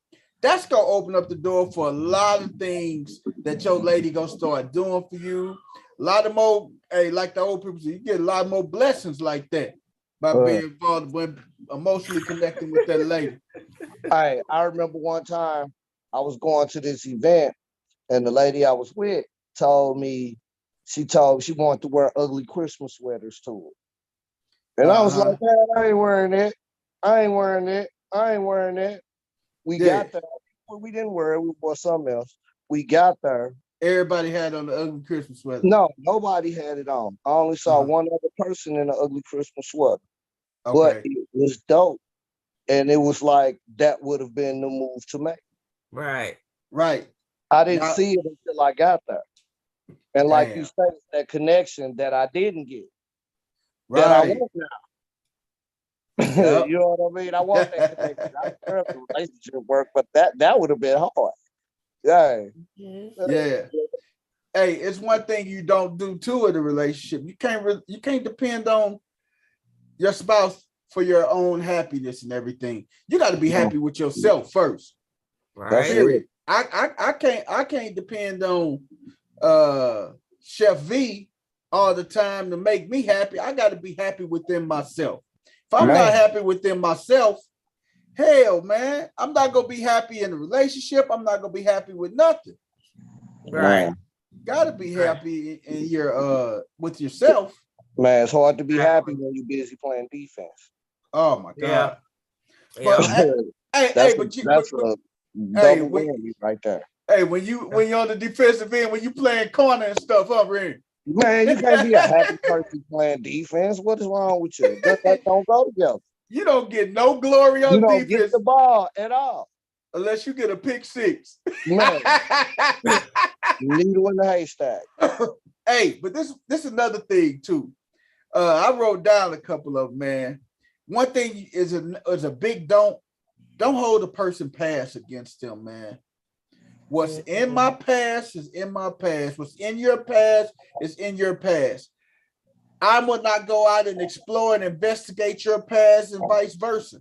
that's gonna open up the door for a lot of things that your lady gonna start doing for you. A lot of more, hey, like the old people say, you get a lot more blessings like that by being vulnerable and emotionally connecting with that lady. I remember one time I was going to this event and the lady I was with told me she wanted to wear ugly Christmas sweaters to it. And I was like, Uh-huh. man, I ain't wearing it. I ain't wearing it. I ain't wearing it. We Yeah. got there. Well, we didn't wear it. We wore something else. We got there. Everybody had on the ugly Christmas sweater. No, nobody had it on. I only saw Uh-huh. one other person in an ugly Christmas sweater. But Okay. it was dope. And it was like that would have been the move to make. Right. Right. I didn't Now, see it until I got there. And like you damn. said, that connection that I didn't get, that I Right. want now. Yep. You know what I mean? I want that connection. I don't care if the relationship work, but that would have been hard. Yeah. Yeah. Hey, it's one thing you don't do too in a relationship. You can't depend on your spouse for your own happiness and everything. You got to be happy with yourself first. That's Right. it. Period. I can't depend on Chef V all the time to make me happy. I got to be happy within myself. If I'm not Man. happy within myself, hell, man, I'm not gonna be happy in a relationship. I'm not gonna be happy with nothing. Right. Man. Gotta be Right. happy in your with yourself. Man, it's hard to be happy Exactly. when you're busy playing defense. Oh my Yeah. god. But Yeah. hey, but That's a hey, double whammy right there. when you're on the defensive end, when you playing corner and stuff, up here. Man, you can't be a happy person playing defense. What is wrong with you? That don't go together. You don't get no glory You on don't get defense the ball at all. unless you get a pick six. Man, needle in the haystack. Hey, but this is another thing too. I wrote down a couple of them, man. One thing is a big don't hold a person past against them, man. What's in my past is in my past. What's in your past is in your past. I will not go out and explore and investigate your past and vice versa.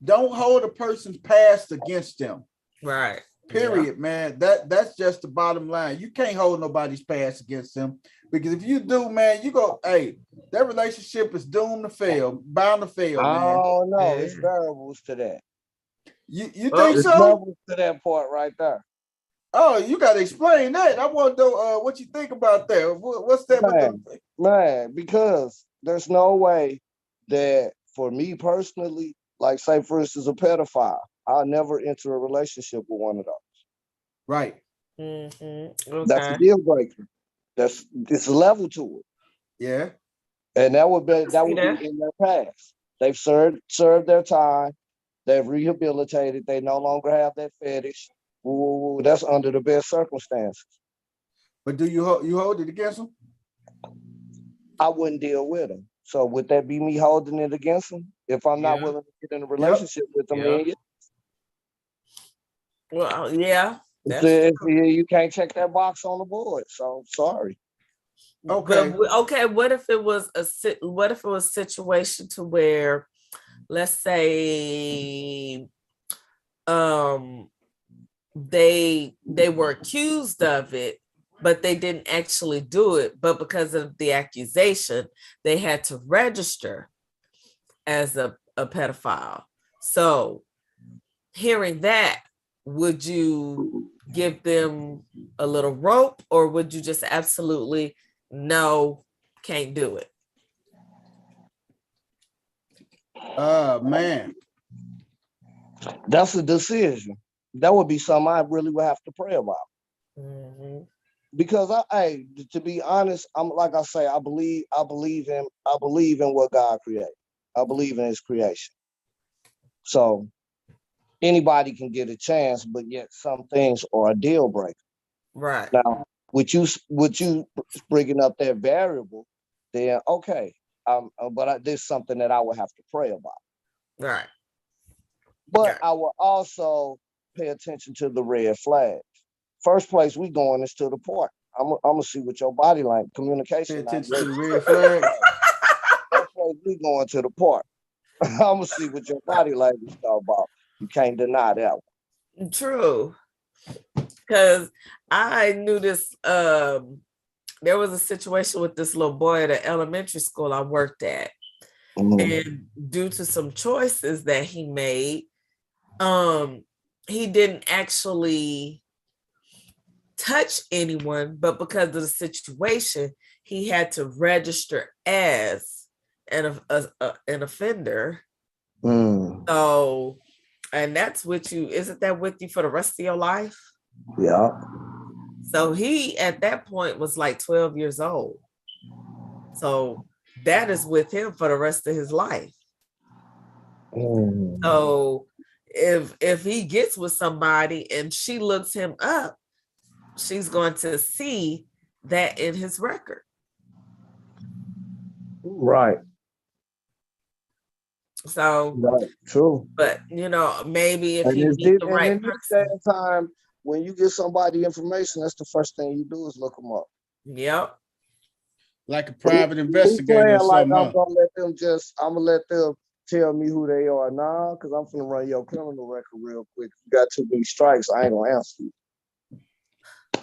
Don't hold a person's past against them. Right. Period, man. That's just the bottom line. You can't hold nobody's past against them because if you do, man, you go, hey, that relationship is doomed to fail, bound to fail, man. Oh no, Yeah. it's variables to that. You think It's so? levels to that part right there. Oh, you got to explain that. I want to know what you think about that. What's that with Man, the? man, because there's no way that for me personally, like say for instance, a pedophile, I'll never enter a relationship with one of those. Right. That's a Okay. deal breaker. It's a level to it. Yeah. And that would be See that? in their past. They've served their time. They've rehabilitated. They no longer have that fetish. Ooh, that's under the best circumstances. But do you hold it against them? I wouldn't deal with them. So would that be me holding it against them if I'm not Yeah. willing to get in a relationship with them? Yeah. Then Well, yeah, that's it's, true. you can't check that box on the board. So sorry. Okay. But okay, what if it was a situation to where, let's say, um, they were accused of it, but they didn't actually do it, but because of the accusation, they had to register as a pedophile. So hearing that, would you give them a little rope, or would you just absolutely no, can't do it? Man. That's a decision. That would be something I really would have to pray about. Mhm. Because to be honest, I'm like I say, I believe in what God created. I believe in His creation. So anybody can get a chance, but yet some things are a deal breaker. Right. Now, with you bringing up that variable, then okay, there's something that I would have to pray about. Right. But I will also pay attention to the red flags. First place we going is to the park. I'm gonna see what your body language, Pay communication. attention to the red flag. First place we going to the park. I'm gonna see what your body language talk about. You can't deny that one. True. Because I knew this. There was a situation with this little boy at an elementary school I worked at, and due to some choices that he made, he didn't actually touch anyone, but because of the situation, he had to register as an offender. So, and that's with you. Isn't that with you for the rest of your life? Yeah. So he at that point was like 12 years old. So that is with him for the rest of his life. So if he gets with somebody and she looks him up, she's going to see that in his record. Right. So right. True. But maybe if And he meet the right in this day person. and time, when you get somebody information, that's the first thing you do is look them up. Yep. Like a private investigator or like something. I'm gonna let them tell me who they are now, because I'm gonna run your criminal record real quick. If you got too many strikes, I ain't gonna answer you.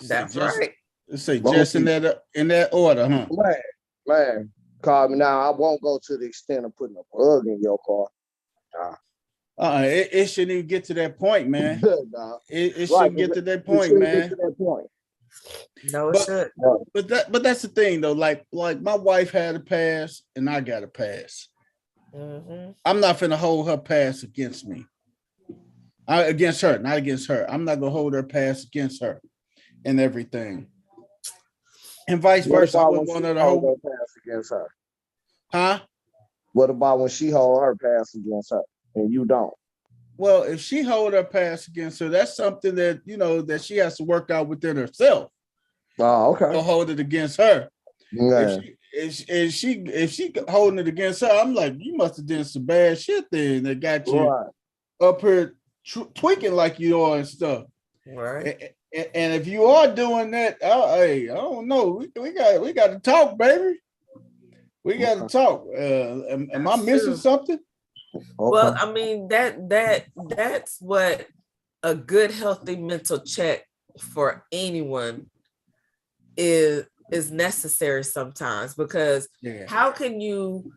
That's right. Let's say just in that order, huh? Man, call me now. I won't go to the extent of putting a plug in your car. Nah. It shouldn't even get to that point, man. Nah. It shouldn't get to that point, man. Get to that point. No, it should. But that's the thing though. Like my wife had a pass and I got a pass. Mm-hmm. I'm not finna hold her pass against me. Against her, not against her. I'm not gonna hold her pass against her and everything. And vice versa. I wouldn't want her to hold her pass against her. Huh? What about when she hold her pass against her and you don't? Well, if she hold her pass against her, that's something that that she has to work out within herself. Oh, okay. Or hold it against her. Yeah. If she holding it against her, I'm like, you must have done some bad shit then that got you up here tweaking like you are and stuff. Right. And if you are doing that, hey, I don't know. We got to talk, baby. We got to talk. Am I missing something? Okay. Well, I mean that's what a good healthy mental check for anyone is necessary sometimes, because how can you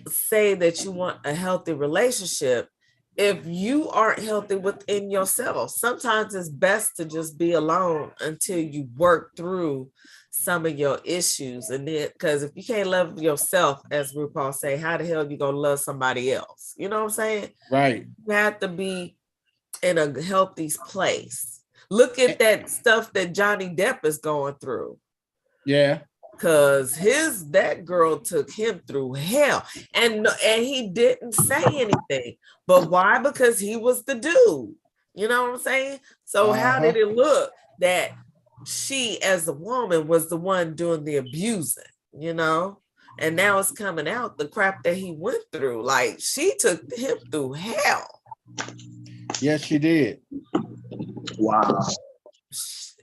say that you want a healthy relationship if you aren't healthy within yourself? Sometimes it's best to just be alone until you work through some of your issues. And then, because if you can't love yourself, as RuPaul say, how the hell you gonna love somebody else? You know what I'm saying? Right. You have to be in a healthy place. Look at that stuff that Johnny Depp is going through. Yeah. Cause that girl took him through hell, and he didn't say anything. But why? Because he was the dude. You know what I'm saying? So how did it look that she, as a woman, was the one doing the abusing? You know, and now it's coming out the crap that he went through. Like, she took him through hell. Yes, she did. Wow.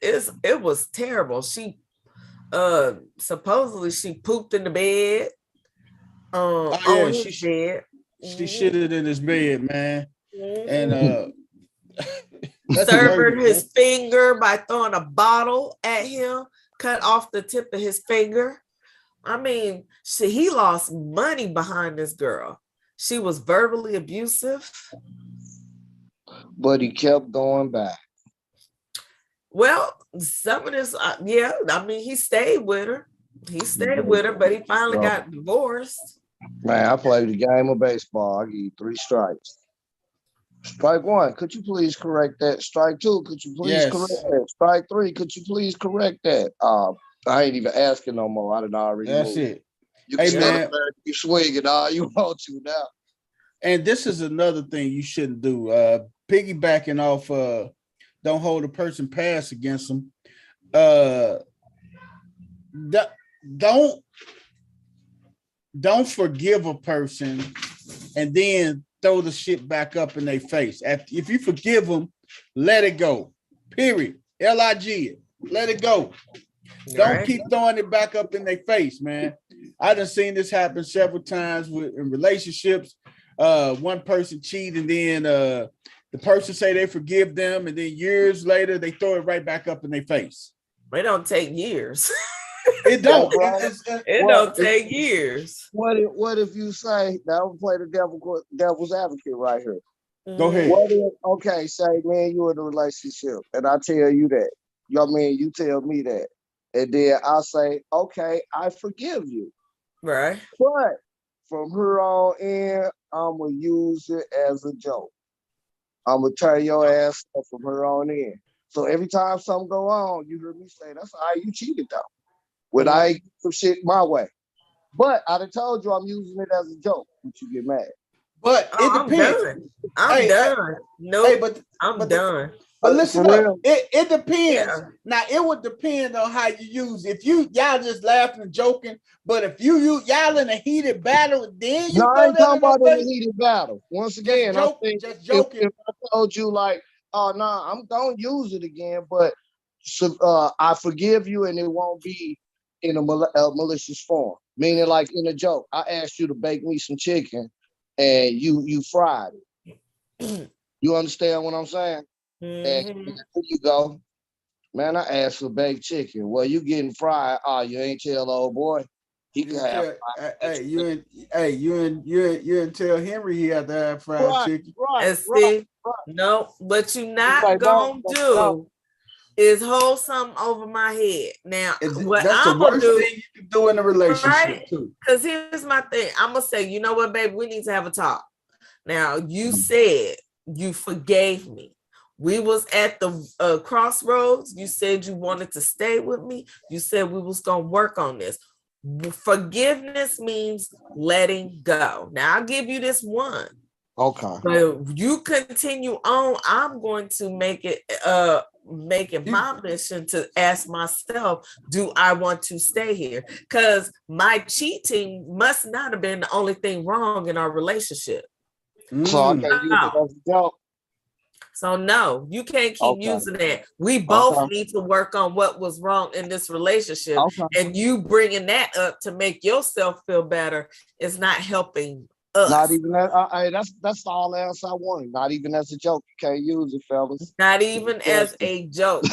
It was terrible. She supposedly she pooped in the bed. On his bed. She shitted in his bed, man. And severed his finger by throwing a bottle at him, cut off the tip of his finger. I mean, he lost money behind this girl. She was verbally abusive. But he kept going back. Well, some of this, yeah, I mean, he stayed with her. But he finally got divorced. Man, I played the game of baseball. I give you 3 strikes. Strike 1, could you please correct that? Strike 2, could you please correct that? Strike 3, could you please correct that? I ain't even asking no more. I done already. That's moved. It. You can man, you swing it all you want to now. And this is another thing you shouldn't do. Piggybacking off don't hold a person past against them. Don't forgive a person and then throw the shit back up in their face. If you forgive them, let it go. Period. LIG. Let it go. Don't keep throwing it back up in their face, man. I done seen this happen several times in relationships. One person cheat and then the person say they forgive them, and then years later they throw it right back up in their face. It don't take years. It don't. It don't take years. What if you say, now I'm play the devil's advocate right here. Go ahead. Okay, say, man, you in a relationship, and I tell you that. You tell me that. And then I say, okay, I forgive you. Right. But from here on in, I'm going to use it as a joke. I'm going to turn your ass up from here on in. So every time something go on, you hear me say, that's how you cheated, though. When I get some shit my way. But I done told you I'm using it as a joke, but you get mad. But it depends. I'm done. Nope, I'm done. But listen up, it depends. Yeah. Now it would depend on how you use it. If y'all just laughing and joking, but if y'all in a heated battle, then you I ain't talking about in a heated battle. Once again, just joking. If I told you like, oh no, I'm gonna use it again, but I forgive you and it won't be in a malicious form. Meaning like in a joke. I asked you to bake me some chicken and you fried it. You understand what I'm saying? And here you go. Man, I asked for baked chicken. Well, you getting fried. Oh, you ain't tell old boy. He can have you didn't tell Henry he had to have fried chicken. No, what you not gonna do is hold something over my head. Now, what I'm gonna do thing you can do in a relationship too. Because here's my thing. I'm gonna say, you know what, baby, we need to have a talk. Now, you said you forgave me. We was at the crossroads. You said you wanted to stay with me. You said we was gonna work on this. Forgiveness means letting go. Now I'll give you this one. Okay. But you continue on. I'm going to make it my mission to ask myself, do I want to stay here? Because my cheating must not have been the only thing wrong in our relationship. So no, you can't keep using that. We both need to work on what was wrong in this relationship. And you bringing that up to make yourself feel better is not helping us. Not even that. That's all else I wanted. Not even as a joke. You can't use it, fellas. Not even as a joke.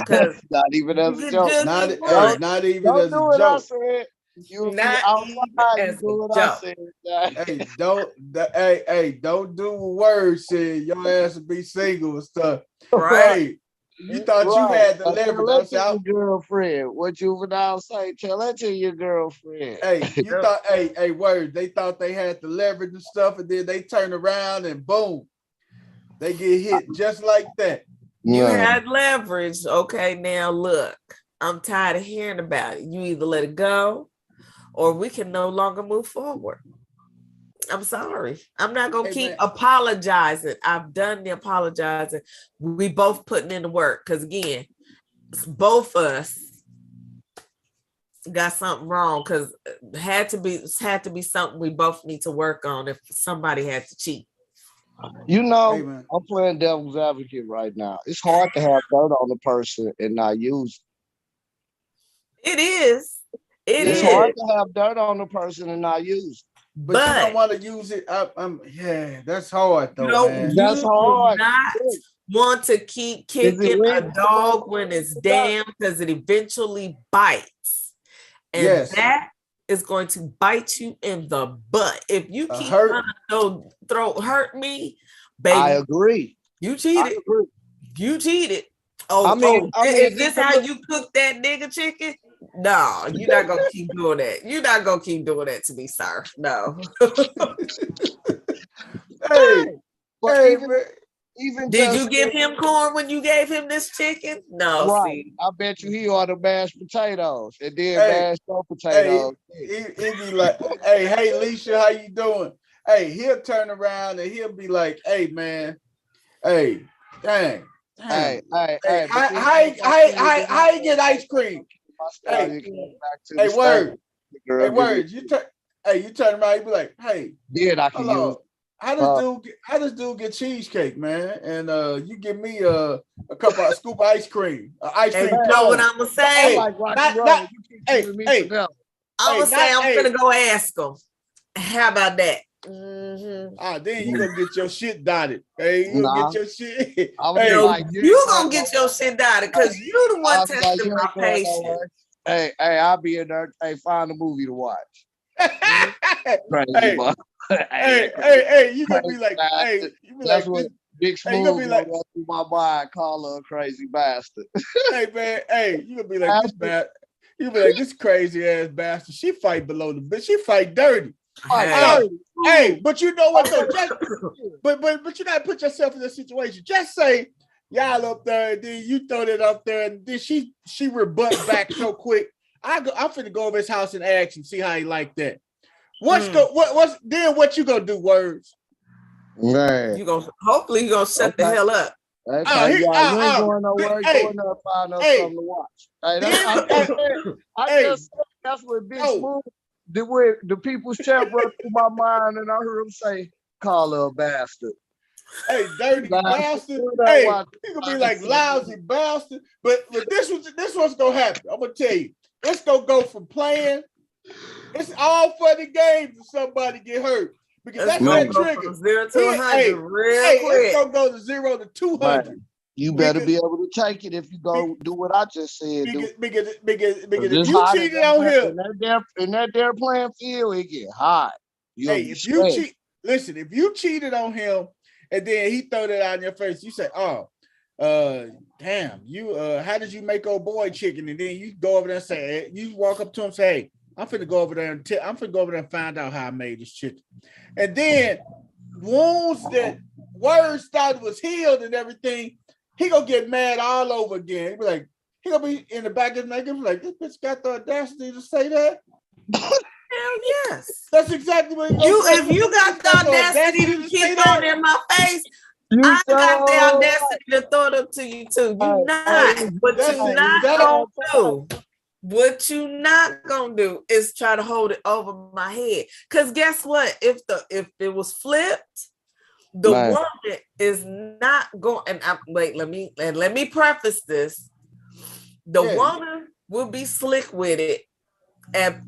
Not even as a joke. Not even as a joke. Don't do words saying your ass will be single and stuff. Right. You thought you had the leverage. Tell that to your girlfriend. What juvenile say? Tell that to your girlfriend. You thought, word. They thought they had the leverage and stuff, and then they turn around and boom, they get hit just like that. You had leverage. Okay, now look, I'm tired of hearing about it. You either let it go or we can no longer move forward. I'm sorry. I'm not gonna Hey, keep man. apologizing. I've done the apologizing. We both putting in the work because again, both us got something wrong because had to be something we both need to work on if somebody had to cheat. You Hey, know, man. I'm playing devil's advocate right now. It's hard to have dirt on the person and not use It is. It it. It's Yeah. hard is. to have dirt on the person and not use But you don't But want to use it. Yeah, that's hard you though, know, it. man. That's you do hard. not want to keep Is it kicking red? a dog when it's damn because it eventually bites. And Yes. that is going to bite you in the butt. If you A keep hurt. trying to hurt me, I baby, agree. you I cheated. agree. You cheated. I mean, Is this even how look, you cook that nigga chicken? No, you're not gonna keep doing that. You're not gonna keep doing that to me, sir. No. Hey, but hey, even man. even Did just you give him corn when you gave him this chicken? No, right. see. I bet you he ordered mashed potatoes and then Hey, mashed no hey, potatoes. he be like, hey, Leisha, how you doing? Hey, he'll turn around and he'll be like, hey, man, hey, damn. Hey, hey, Hey, hey, but how you get ice cream? my Hey, style, you go back to hey, the stage. word, Girl, hey, give me word. You turn around, you be like, hey, did I can use hello. How does dude get cheesecake, man? And you give me a scoop of ice cream, ice And cream you know what cone. I'm gonna I say? like rock and Not, roll. You keep hey, giving me hey, vanilla. I'm gonna say I'm hey. gonna go ask him. How about that? Mm-hmm. Then you gonna get your shit dotted. Hey, you gonna Nah, get your shit. I was Hey, No, like, you you ain't gonna going get nowhere. your shit down because you the I one was like, testing you my ain't going patience. nowhere. Hey, I'll be in there. Hey, find a movie to watch. Crazy hey, boy. Hey, hey, you gonna crazy be like, hey, bastard. you be That's like what this. Big Hey, you gonna Smooth be gonna like, run through my mind. Call her a crazy bastard. hey man, hey, you gonna be like this Bastard. bad. You be like this crazy ass bastard. She fight below the bitch. She fight dirty. Like, Hey, Hey, but you know what though? Just dirty. but you gotta put yourself in this situation. Just say y'all up there, and then you throw that up there, and then she rebut back so quick. I'm finna go over his house and ask and see how he like that. What's you gonna do, words? Man. you gonna hopefully you gonna shut the Okay. hell up. Okay, yeah, you ain't going nowhere. Hey, Going there to find us hey, something to watch. Hey, that's, then, I hey, just said that's what Big oh, Smooth did with the people's chat run through my mind, and I heard him say, "Call her a bastard." hey, dirty bastard. Do that Hey, watch. you gonna be like lousy bastard. But this what's gonna happen. I'm gonna tell you, it's gonna go from playing. It's all for the games if somebody get hurt. Because It's that's gonna that go trigger. from 0 to Hey, 100 real it's quick. gonna go to 0 to 200. Man, you better Because be able to take it if you go do what I just said. Do because if it's you hot cheated on him, in that there playing field, it get hot. You'll hey, be if you sweating. listen, if you cheated on him and then he throw that out in your face, you say, oh, damn, you how did you make old boy chicken? And then you go over there and say, you walk up to him and say, hey, I'm finna go over there and find out how I made this chicken. And then wounds that words thought was healed and everything, he gonna get mad all over again. He gonna be in the back of his neck, like, this bitch got the audacity to say that. Hell yes. That's exactly what he gonna say. If you got the audacity to keep throwing in my face, You I got the so audacity to throw it up to you too. You not. What That's you it. not That- gonna do? What you not gonna do is try to hold it over my head. Cause guess what? If it was flipped, the Man. woman is not going. And let me preface this. The woman will be slick with it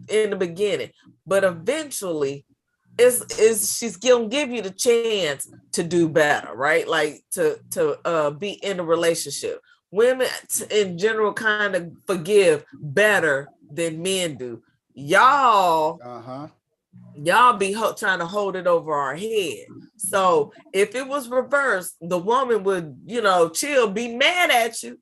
in the beginning, but eventually is she's gonna give you the chance to do better, right? Like to be in a relationship. Women in general kind of forgive better than men do. Y'all be trying to hold it over our head. So if it was reversed, the woman would, chill, be mad at you.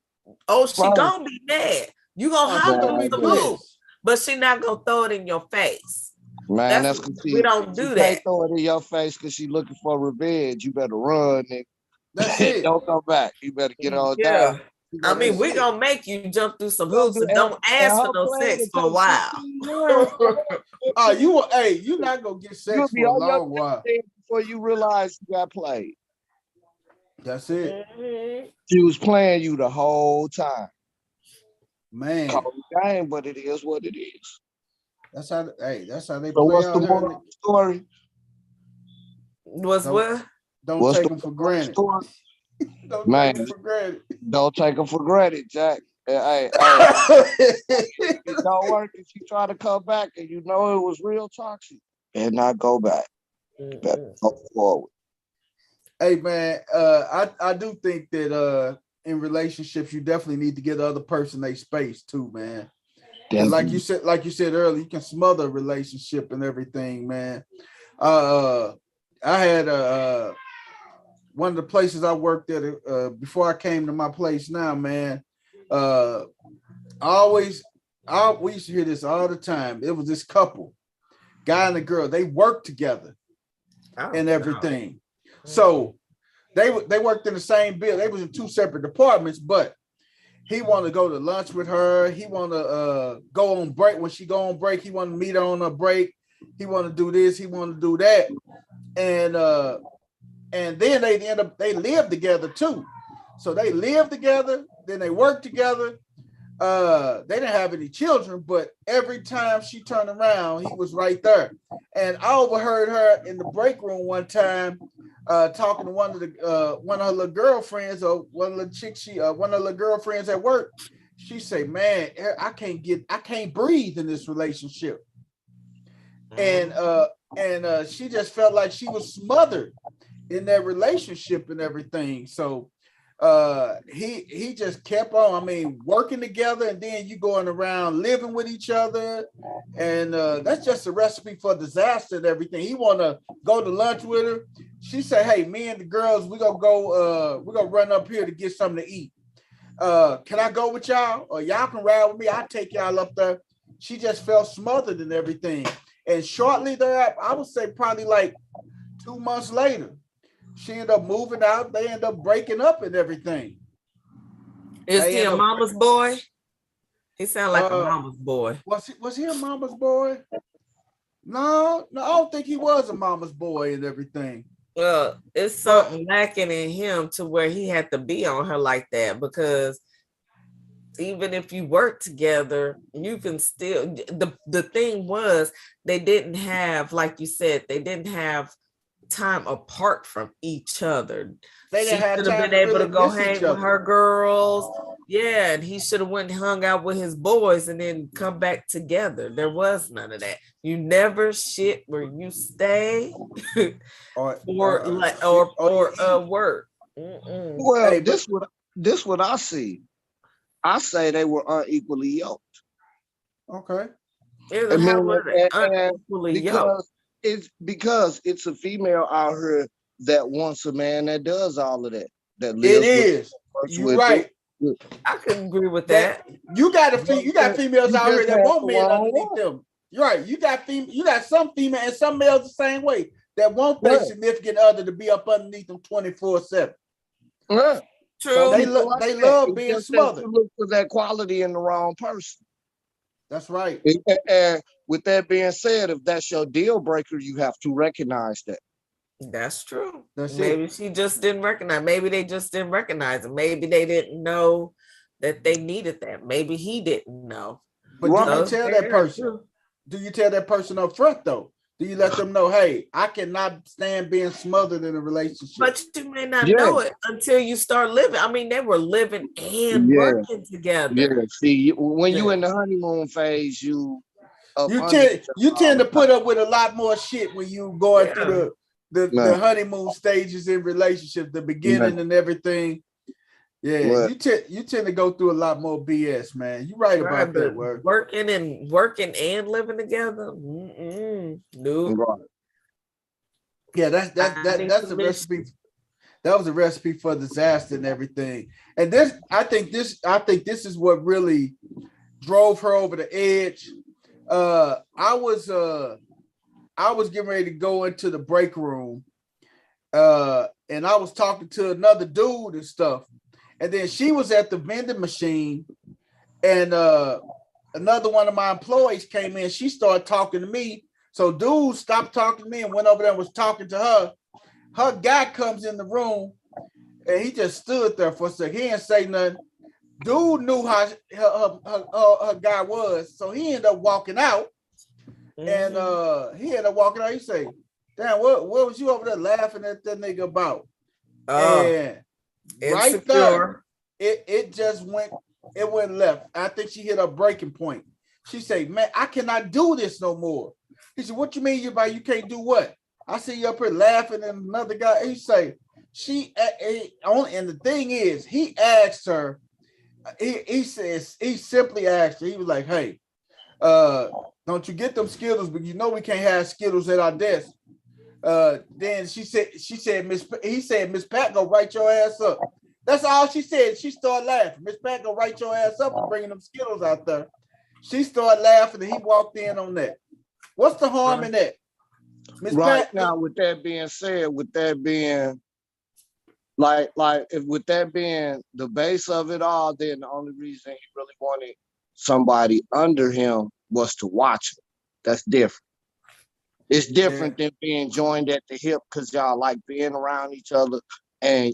Oh, she gonna be mad. You gonna have to lose the move, but she not gonna throw it in your face. Man, that's because we don't do that. Can't throw it in your face because she looking for revenge. You better run, nigga. That's it. Don't come back. You better get on down. I mean, That's we it. gonna make you jump through some Gonna hoops do- and don't and ask for her no plan sex to for a take while. 15 years. You're not gonna get You'll sex be for a on your long while. deathbed before you realize you got played. That's it, Mhm. She was playing you the whole time. man. Call it game, but it is what it is. That's how they So play what's the out here. moral of the story? Was Don't what? don't What's take the them for moral of the granted. story? Don't Man, take them for granted. don't take them for granted, Jack. Hey, it don't work if you try to come back and you know it was real toxic and not go back. Better Mm-mm. go forward. Hey man, I do think that in relationships you definitely need to get the other person their space too, man. Because Then like you said earlier, you can smother a relationship and everything, man. I had one of the places I worked at before I came to my place now, man. We used to hear this all the time. It was this couple, guy and a girl. They worked together Oh, and no. everything. So they worked in the same building. They was in two separate departments, but he wanted to go to lunch with her. He wanted to go on break. When she go on break, he wanted to meet her on a break. He wanted to do this. He wanted to do that. And then they lived together too. So they lived together. Then they worked together. They didn't have any children, but every time she turned around, he was right there. And I overheard her in the break room one time talking to one of her little girlfriends, or one of the chicks one of the girlfriends at work. She say, "Man, I can't breathe in this relationship," and she just felt like she was smothered in that relationship and everything. So he just kept on, I mean, working together, and then you going around living with each other, and that's just a recipe for disaster and everything. He want to go to lunch with her. She said, "Hey, me and the girls, we're gonna run up here to get something to eat. Can I go with y'all, or y'all can ride with me? I'll take y'all up there." She just felt smothered and everything, and shortly thereafter, I would say probably like 2 months later, she ended up moving out. They ended up breaking up and everything. Is he a mama's boy? He sound like a mama's boy. Was he a mama's boy? No, I don't think he was a mama's boy and everything. Well, it's something lacking in him to where he had to be on her like that, because even if you work together, you can still, the thing was, they didn't have, like you said, they didn't have time apart from each other. They She didn't have should have time been to able really to go miss hang each with other. her girls. Yeah, and he should have went and hung out with his boys and then come back together. There was none of that. You never shit where you stay Or work. well, Hey, this what I see. I say they were unequally yoked. okay. It's I mean, how were they and unequally yoked? because it's a female out here that wants a man that does all of that. That It lives with, is. works You're with right. them. I couldn't agree with that. You got females You out here just that had want the men wrong underneath one. them. You're right. You got some female and some males the same way that want their Right. significant other to be up underneath them 24/7. Yeah. True. They People like they that. love It's being just that smothered. you look for that quality in the wrong person. That's right. And with that being said, if that's your deal breaker, you have to recognize that. That's true. That's Maybe it. she just didn't recognize. Maybe they just didn't recognize it. Maybe they didn't know that they needed that. Maybe he didn't know. But do you Right. tell that person? Do you tell that person up front though? Do you let them know, hey, I cannot stand being smothered in a relationship? But you may not Yeah. know it until you start living. I mean, they were living and Yeah. working together. Yeah. See, when you Yeah. in the honeymoon phase, you You tend to put up with a lot more shit when you going Yeah. through the honeymoon stages in relationships, the beginning and everything. Yeah, What? you tend to go through a lot more BS, man. You're right about that word. Working and living together. No. Right. Yeah, that's a recipe. That was a recipe for disaster and everything. And I think this is what really drove her over the edge. I was getting ready to go into the break room, and I was talking to another dude and stuff. And then she was at the vending machine, and another one of my employees came in. She started talking to me. So dude stopped talking to me and went over there and was talking to her. Her guy comes in the room, and he just stood there for a second. He didn't say nothing. Dude knew how her guy was, so he ended up walking out. And he ended up walking out. He say, "Damn, what was you over there laughing at that nigga about?" And right there, it just went left. I think she hit a breaking point. She said, "Man, I cannot do this no more." He said, "What you mean you can't do what?" I see you up here laughing, and another guy, he say, and the thing is, he asked her, he simply asked her, he was like, "Hey, don't you get them Skittles, but you know we can't have Skittles at our desk." Then he said, Miss Pat go write your ass up. That's all she said. She started laughing. Miss Pat go write your ass up and bringing them Skittles out there. She started laughing, and he walked in on that. What's the harm in that? Miss Right Pat, now, with that being said, with that being with that being the base of it all, then the only reason he really wanted somebody under him was to watch him. That's different. It's different than being joined at the hip because y'all like being around each other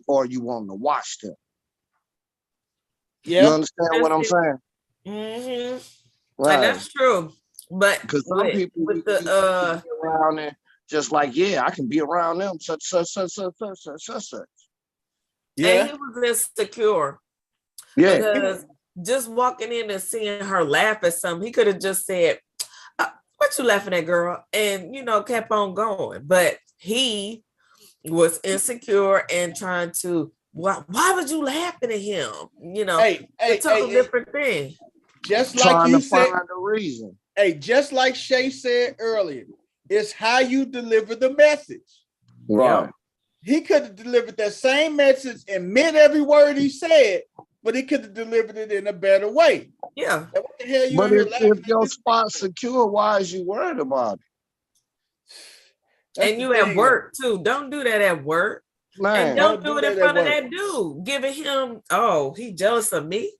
or you want to watch them. yeah, You understand what I'm saying? Mm-hmm. Right. And that's true. But because some people with you the can be around and just like, yeah, I can be around them, such. yeah. and he was insecure Yeah. because just walking in and seeing her laugh at something, he could have just said, "What you laughing at, girl?" and kept on going. But he was insecure and trying to, why was you laughing at him? It's a totally different thing. Just Trying like you to said, find a reason. hey, just like Shay said earlier, it's how you deliver the message. Right. Yep. He could have delivered that same message and meant every word he said, but he could have delivered it in a better way. Yeah. What the hell you But in here laughing if at your this spot's secure, why is you worried about it? That's And the you at thing, work too. Don't do that at work. Man. And don't do it in front of that dude. Giving him, oh, he jealous of me.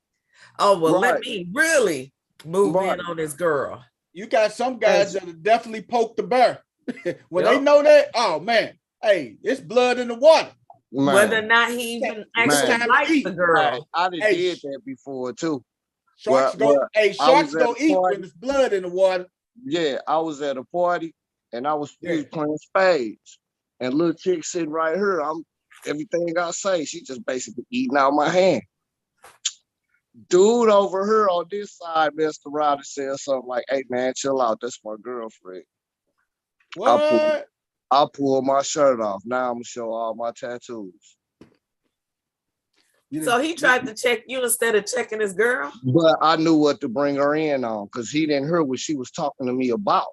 Oh, well, let me really move in on this girl. You got some guys that will definitely poke the bear. When they know that, oh man, hey, it's blood in the water. Man. Whether or not he even actually likes the girl. I did that before too. Sharks go eat when there's blood in the water. Yeah, I was at a party and we was playing spades. And little chick sitting right here, everything I say, she just basically eating out my hand. Dude over here on this side messed around and said something like, "Hey man, chill out. That's my girlfriend." What? I pulled my shirt off. Now I'm gonna show all my tattoos. So he tried to check you instead of checking his girl? But I knew what to bring her in on because he didn't hear what she was talking to me about.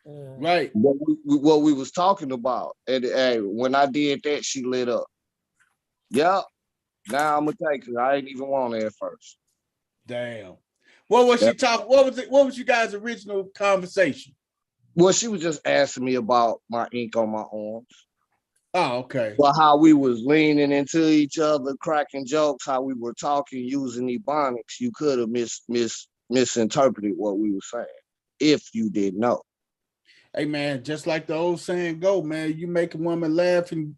Right. What we was talking about. And hey, when I did that, she lit up. Yep. Now I'm gonna take her. I didn't even want her at first. Damn. What was she talking? What was you guys' original conversation? Well, she was just asking me about my ink on my arms. Oh, okay. Well, how we was leaning into each other, cracking jokes, how we were talking using ebonics. You could have misinterpreted what we were saying if you didn't know. Hey man, just like the old saying go, man, you make a woman laugh and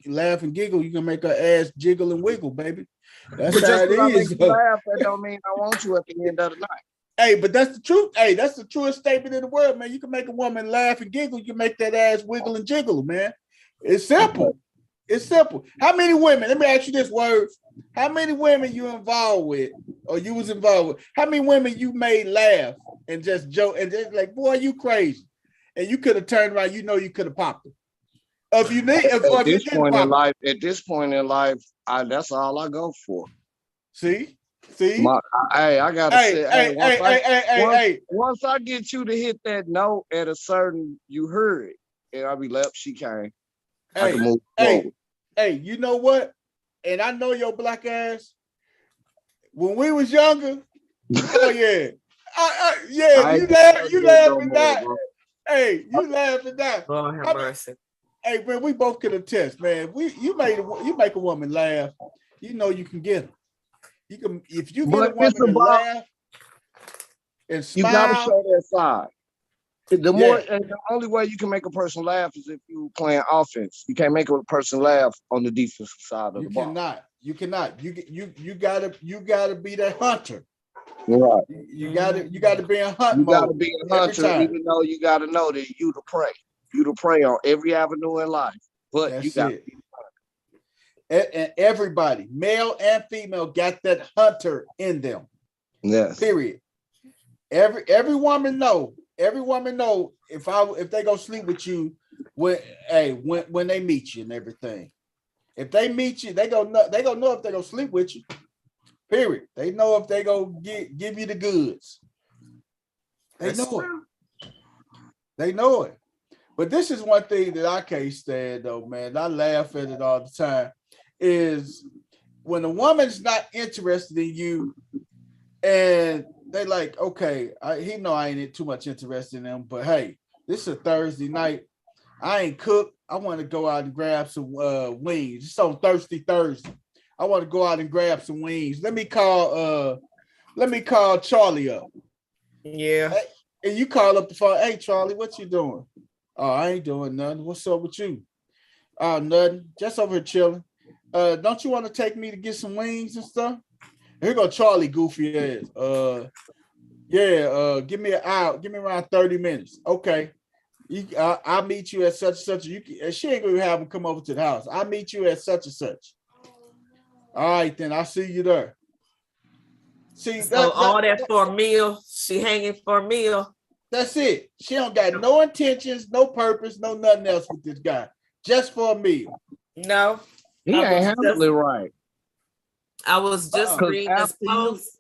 giggle, you can make her ass jiggle and wiggle, baby. That's how it is. Laugh, that don't mean I want you at the end of the night. Hey, but that's the truth. Hey, that's the truest statement in the world, man. You can make a woman laugh and giggle, you can make that ass wiggle and jiggle, man. It's simple. It's simple. How many women, let me ask you this, Words. How many women you involved with, or you was involved with? How many women you made laugh and just joke and just like, boy, you crazy? And you could have turned around, you could have popped them. At this point in life, that's all I go for. See? I gotta say, once I get you to hit that note at a certain, you heard it, and I'll be left. She came. I can move forward. Hey, you know what? And I know your black ass. When we was younger, oh yeah, you laugh and die. Hey, you laugh and die. Lord have mercy. Hey, man, we both can attest, man. You make a woman laugh, you know you can get her. You can if you get a But woman it's to about laugh and you gotta smile. show that side. The more Yeah, and the only way you can make a person laugh is if you playing offense. You can't make a person laugh on the defensive side of you the ball. cannot. You cannot. You gotta be that hunter. Right. You gotta be in hunt You gotta mode be a every hunter, time. even though you gotta know that you to prey. You to prey on every avenue in life. But you That's got it. And everybody, male and female, got that hunter in them. yes. Period. Every woman know. Every woman know if they go sleep with you when they meet you and everything. If they meet you, they gonna know if they gonna sleep with you. Period. They know if they go give you the goods. They That's know it. true. They know it. But this is one thing that I can't stand though, man. I laugh at it all the time. Is when a woman's not interested in you and they like, okay, he know I ain't too much interested in him, but hey, this is a Thursday night. I ain't cooked. I want to go out and grab some wings. It's on Thirsty Thursday. I want to go out and grab some wings. Let me call Charlie up. Yeah. Hey, and you call up the phone. Hey Charlie, what you doing? Oh, I ain't doing nothing. What's up with you? Oh, nothing. Just over here chilling. Don't you want to take me to get some wings and stuff? Here go Charlie, goofy ass. Yeah. Give me an hour. Give me around 30 minutes. Okay. I'll meet you at such and such. She ain't gonna have him come over to the house. I'll meet you at such and such. All right, then I'll see you there. See So all that for a meal. She hanging for a meal. that's it. She don't got no intentions, no purpose, no nothing else with this guy. Just for a meal. No. He I ain't was handling just it right. I was just Because reading this after you post.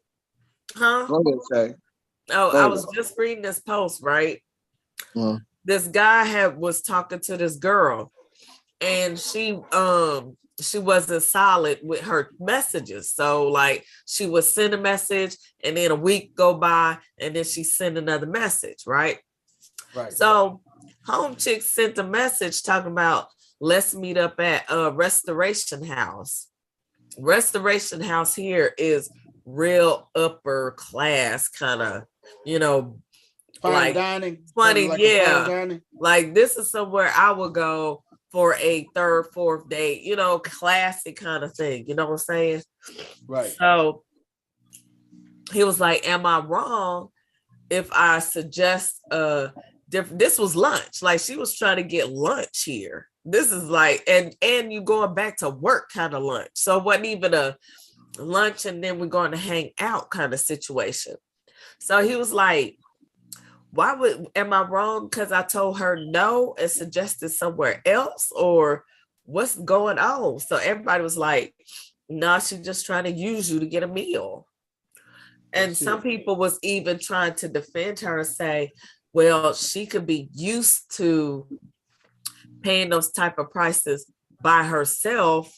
Huh? go ahead, say. Oh, Go I ahead. was just reading this post, right? Mhm. This guy was talking to this girl, and she wasn't solid with her messages. So like she would send a message and then a week go by and then she sent another message, right? Right. So home chick sent a message talking about let's meet up at a restoration house. Restoration house here is real upper class kind of, you know, Fine like dining. funny, Like a fine yeah. dining. Like this is somewhere I would go for a third, fourth date, you know, classic kind of thing. You know what I'm saying? Right. So he was like, am I wrong if I suggest different? This was lunch. Like she was trying to get lunch here. This is like, and you going back to work kind of lunch. So it wasn't even a lunch and then we're going to hang out kind of situation. So he was like, am I wrong because I told her no and suggested somewhere else, or what's going on? So everybody was like, no, she's just trying to use you to get a meal. And That's some it. people was even trying to defend her and say, well, she could be used to paying those type of prices by herself,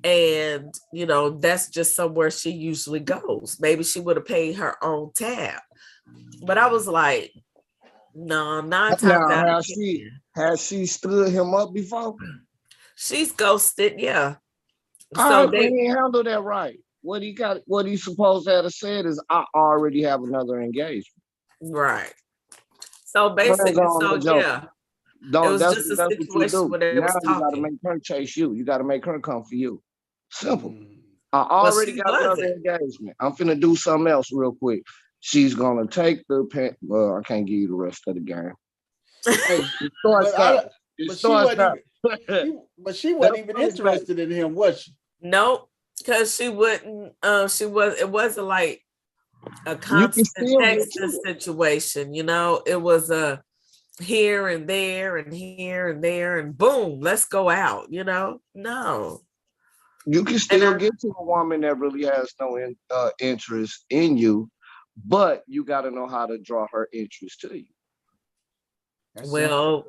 and you know that's just somewhere she usually goes. Maybe she would have paid her own tab. But I was like, no, 9 times Now, out of has 10, she stood him up before? she's ghosted. Yeah. All So right, well, they he ain't handled that right. What he supposed to have said is, I already have another engagement. right. So Man, go basically, on so and joke. yeah, it Don't was just a that's what you situation do. where they Now was you gotta talking. make her chase you. You gotta make her come for you. Simple. Mm. I Well, already she got another wasn't. engagement. I'm finna do something else real quick. She's gonna take the pen. Well, I can't give you the rest of the game. Hey, It starts but out. I It but she starts wasn't out. even she wasn't That's even funny, baby. interested in him, was she? Nope, because she wouldn't. It wasn't like a You can constant still get texting to it. situation. You know, it was a here and there and here and there and boom, let's go out. You know, no. You can And still get to a woman that really has no interest in you, but you got to know how to draw her interest to you. That's simple. well,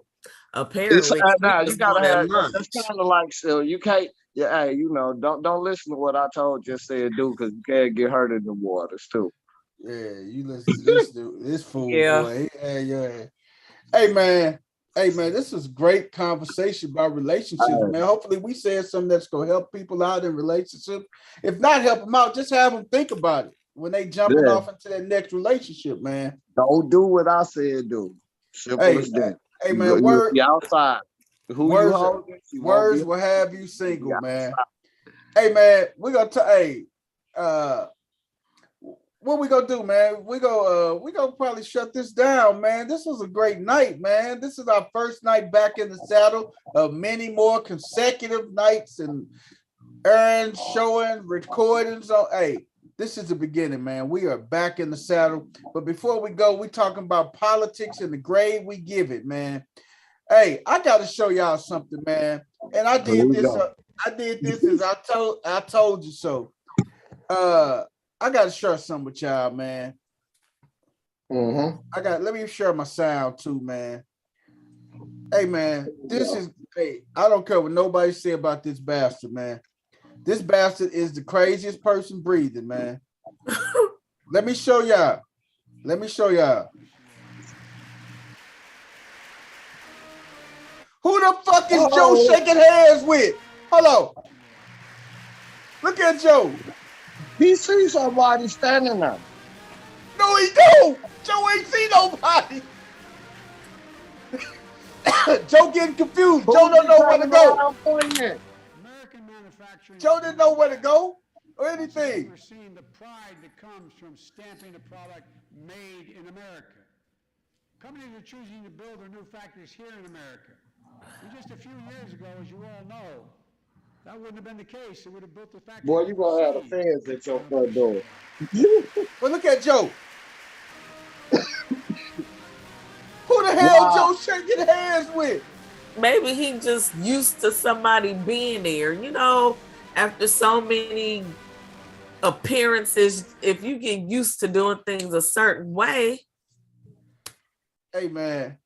It's apparently she now you just gotta wanted have that's lunch. kind of like so you can't yeah hey you know don't listen to what I told just said do because you can't get hurt in the waters too. Yeah, you listen to this dude, this fool Yeah. boy. Hey man. Hey man, this is great conversation about relationships, man. Hopefully we said something that's gonna help people out in relationships. If not help them out, just have them think about it when they jumping off into that next relationship, man. Don't do what I said do. Simple Hey, as that. hey You, man, you'll be outside. Who you words, holding? You won't be words will have you single, man. outside. Hey man, we gonna what we gonna do, man? We gonna probably shut this down, man. This was a great night, man. This is our first night back in the saddle of many more consecutive nights and errands, showing, recordings. On hey, this is the beginning, man. We are back in the saddle. But before we go, we talking about politics and the grade we give it, man. Hey, I gotta show y'all something, man. And I did this. I did this as I told you so. I gotta share something with y'all, man. Let me share my sound too, man. Hey man, I don't care what nobody say about this bastard, man. This bastard is the craziest person breathing, man. Let me show y'all. Who the fuck is Joe shaking hands with? Hold on. Look at Joe. He sees somebody standing there. No, he don't. Joe ain't see nobody. Joe getting confused. Joe don't know where to go. Joe didn't know where to go or anything. We're seeing the pride that comes from stamping a product made in America. Companies are choosing to build their new factories here in America. And just a few years ago, as you all know, that wouldn't have been the case. They would have built the factory. Boy, you gonna have the fans at your front door. But look at Joe. Who the hell Joe shaking hands with? Maybe he just used to somebody being there. You know, after so many appearances, if you get used to doing things a certain way. Hey, man.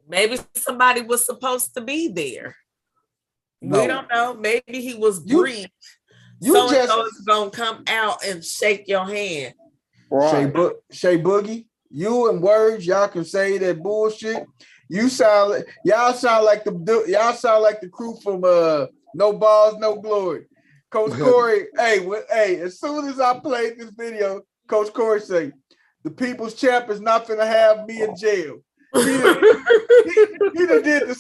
Maybe somebody was supposed to be there. No. We don't know. Maybe he was briefed. So is gonna come out and shake your hand. Right. Shay Boogie, you and Words, y'all can say that bullshit. Y'all sound like the crew from No Balls, No Glory. Coach Corey, hey, as soon as I played this video, Coach Corey say, the people's champ is not gonna have me in jail. He done did the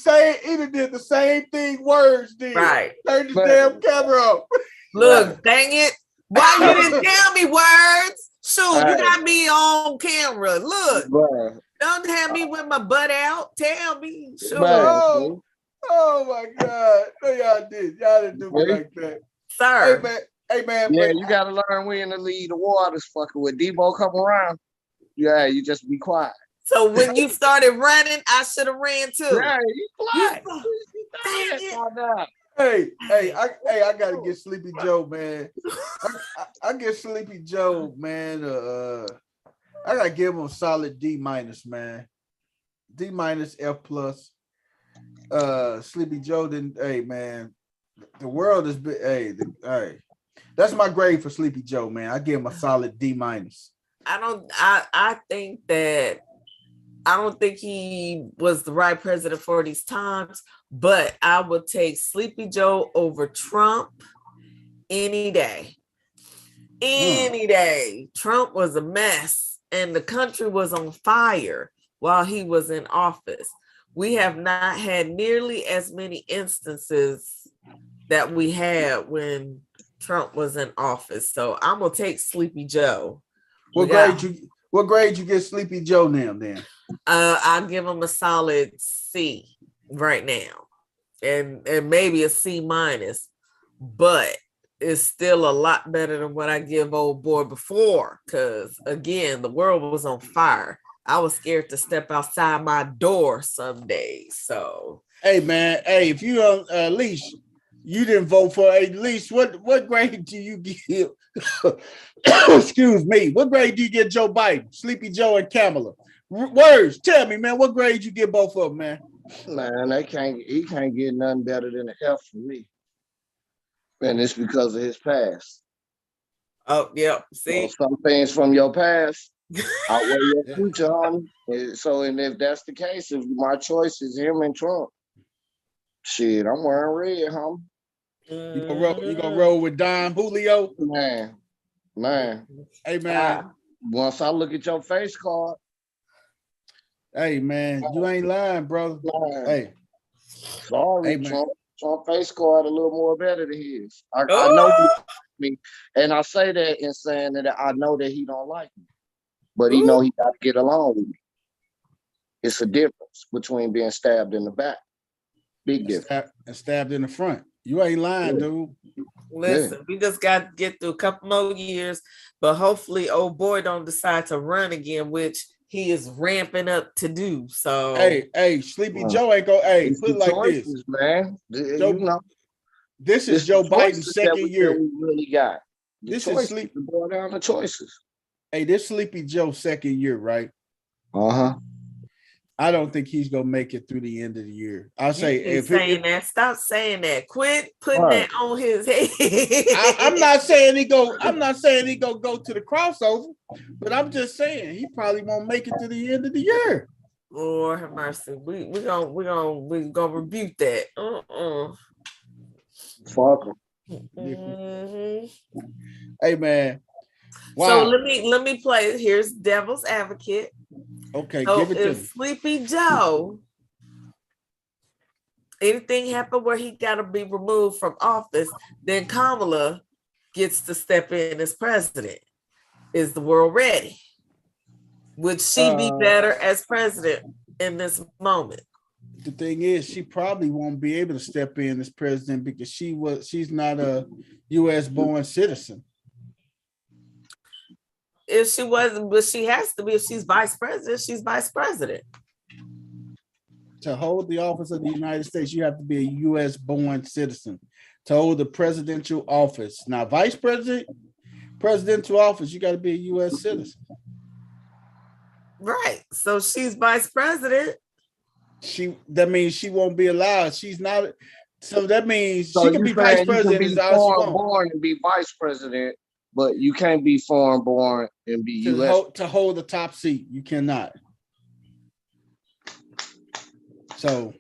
same thing Words did. Right. Turn the damn camera off. Look, dang it. Why you didn't tell me, Words? Shoot, you got me on camera. Look. Bruh. Don't have me with my butt out. Tell me. Shoot. Oh my God. No, y'all did. Y'all didn't do me like that. Sir. Hey man. Yeah, you gotta learn when to leave the waters fucking with Debo come around. Yeah, you just be quiet. So when you started running, I should have ran too. Yeah, you quiet. Hey, I gotta get Sleepy Joe, man. I get Sleepy Joe, man. I gotta give him a solid D-, man. D-, F+. Sleepy Joe didn't. Hey, man, the world is big. Hey, that's my grade for Sleepy Joe, man. I give him a solid D-. I don't think he was the right president for these times, but I would take Sleepy Joe over Trump any day. Any day. Trump was a mess and the country was on fire while he was in office. We have not had nearly as many instances that we had when Trump was in office. So I'm going to take Sleepy Joe. What grade you get Sleepy Joe now then? I'll give him a solid C right now, and maybe a C-, but it's still a lot better than what I give old boy before. Because again, the world was on fire. I was scared to step outside my door some days. So, hey man, if you at least you didn't vote for at least what grade do you give? Excuse me. What grade do you get Joe Biden, Sleepy Joe, and Kamala? Words, tell me, man, what grade you get both of them, man? Man, he can't get nothing better than an F for me. And it's because of his past. oh, yeah. See, some things from your past, Outweigh your Yeah. future, homie. And if that's the case, if my choice is him and Trump, shit, I'm wearing red, homie. You gonna roll with Don Julio? Man. Hey man, Once I look at your face card, hey man, you ain't lying, brother. man, Hey, sorry, hey man. Trump face card a little more better than his. I know he Oh, likes me, and I say that in saying that I know that he don't like me, but he ooh. know he got to get along with me. It's a difference between being stabbed in the back. Big difference. And stabbed in the front. You ain't lying, Yeah. dude. Listen, we just got to get through a couple more years, but hopefully, old boy don't decide to run again, which he is ramping up to do. So, Hey, Sleepy Joe ain't go. Hey, It's put the it like this. choices, man. Joe, You know, this is it's the Joe Biden's choices that second we year. really got. The This is choices, sleep. the boy down the choices. Hey, this Sleepy Joe's second year, right? Uh-huh. I don't think he's gonna make it through the end of the year. I'll say you keep saying that. Stop saying that. Quit putting Right. that on his head. I'm not saying he go. I'm not saying he go to the crossover, but I'm just saying he probably won't make it to the end of the year. Lord have mercy. We gonna rebuke that. Fuck him. Mhm. Hey man, So wow. let me play. Here's Devil's Advocate. Okay, So give it to if me. Sleepy Joe, anything happen where he got to be removed from office, then Kamala gets to step in as president. Is the world ready? Would she be better as president in this moment? The thing is, she probably won't be able to step in as president because she's not a U.S. born citizen. If she wasn't, but she has to be. If she's vice president, she's vice president. To hold the office of the United States, you have to be a U.S. born citizen to hold the presidential office. Now, presidential office, you got to be a U.S. citizen. Right. So she's vice president. That means she won't be allowed. She's not. So that means So she can you be vice saying you can president be as all she foreign wants born and be vice president, but you can't be foreign born and be U.S. to hold the top seat. You cannot. So,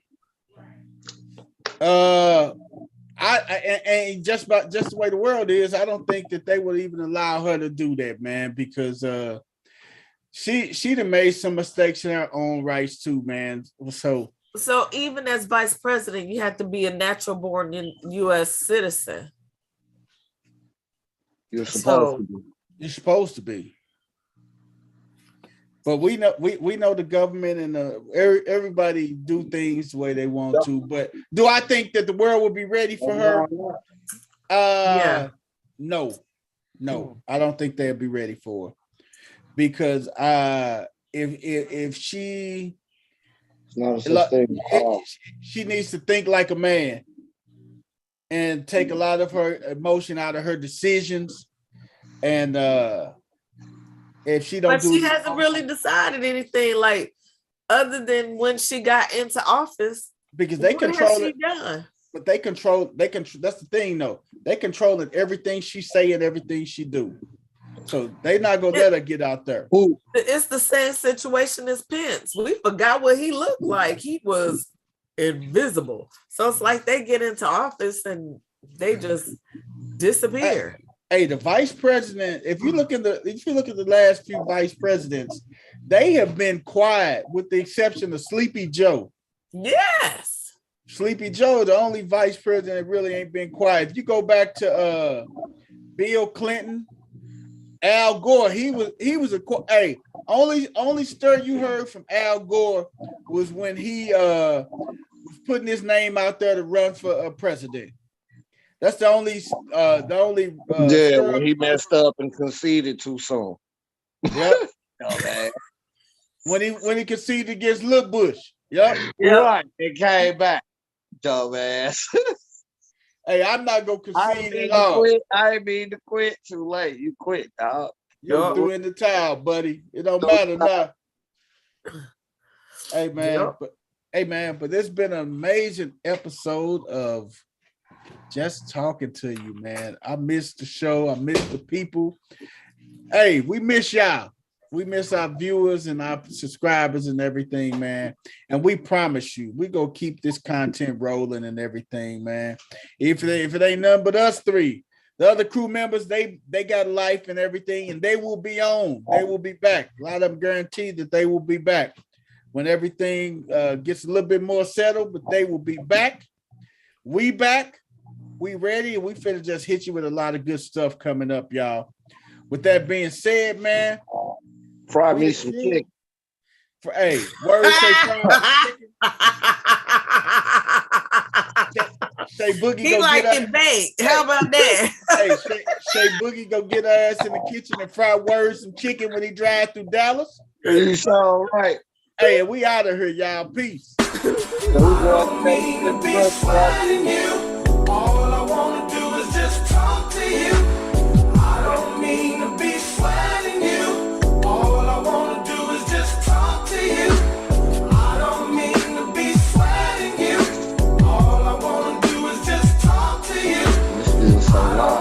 and just the way the world is, I don't think that they would even allow her to do that, man, because she done made some mistakes in her own rights too, man. So even as vice president, you have to be a natural born U.S. citizen. You're supposed to be. You're supposed to be. But we know the government and everybody do things the way they want to. But do I think that the world will be ready for her? Yeah. No, I don't think they'll be ready for her because if she she needs to think like a man and take a lot of her emotion out of her decisions, and if she don't she hasn't really decided anything like other than when she got into office because they control it. Done? But they control. That's the thing, though. They control everything she say and everything she do. So they not gonna let her get out there. It's the same situation as Pence. We forgot what he looked like. He was invisible. So it's like they get into office and they just disappear. Hey, the vice president, if you look at the last few vice presidents, they have been quiet with the exception of Sleepy Joe. Yes. Sleepy Joe, the only vice president that really ain't been quiet. If you go back to Bill Clinton, Al Gore, he was only stir you heard from Al Gore was when he was putting his name out there to run for president. That's the only when he messed up and conceded too soon. Yep. Oh, man. When he conceded against Lil Bush. Yep. Right. It came back. Dumbass. Hey, I'm not gonna concede at all. I ain't mean to quit. Too late. You quit, dog. You threw in the towel, buddy. It don't matter now. Hey man, but it's been an amazing episode of just talking to you, man. I missed the show. I missed the people. Hey, we miss y'all. We miss our viewers and our subscribers and everything, man. And we promise you, we gonna keep this content rolling and everything, man. If it ain't nothing but us three, the other crew members, they got life and everything, and they will be on. They will be back. A lot of them guaranteed that they will be back when everything gets a little bit more settled. But they will be back. We back. We ready, and we finna just hit you with a lot of good stuff coming up, y'all. With that being said, man. Fry me some chicken. Hey, words say fried chicken. Say Boogie He go like get it baked. How about that? Hey, say Boogie go get her ass in the kitchen and fry words some chicken when he drive through Dallas. You sound right. Hey, we out of here, y'all. Peace. Don't mean to be sweating you. All I wanna do is just talk to you. I don't mean to be sweating you. All I wanna do is just talk to you. I don't mean to be sweating you. All I wanna do is just talk to you. This is so loud.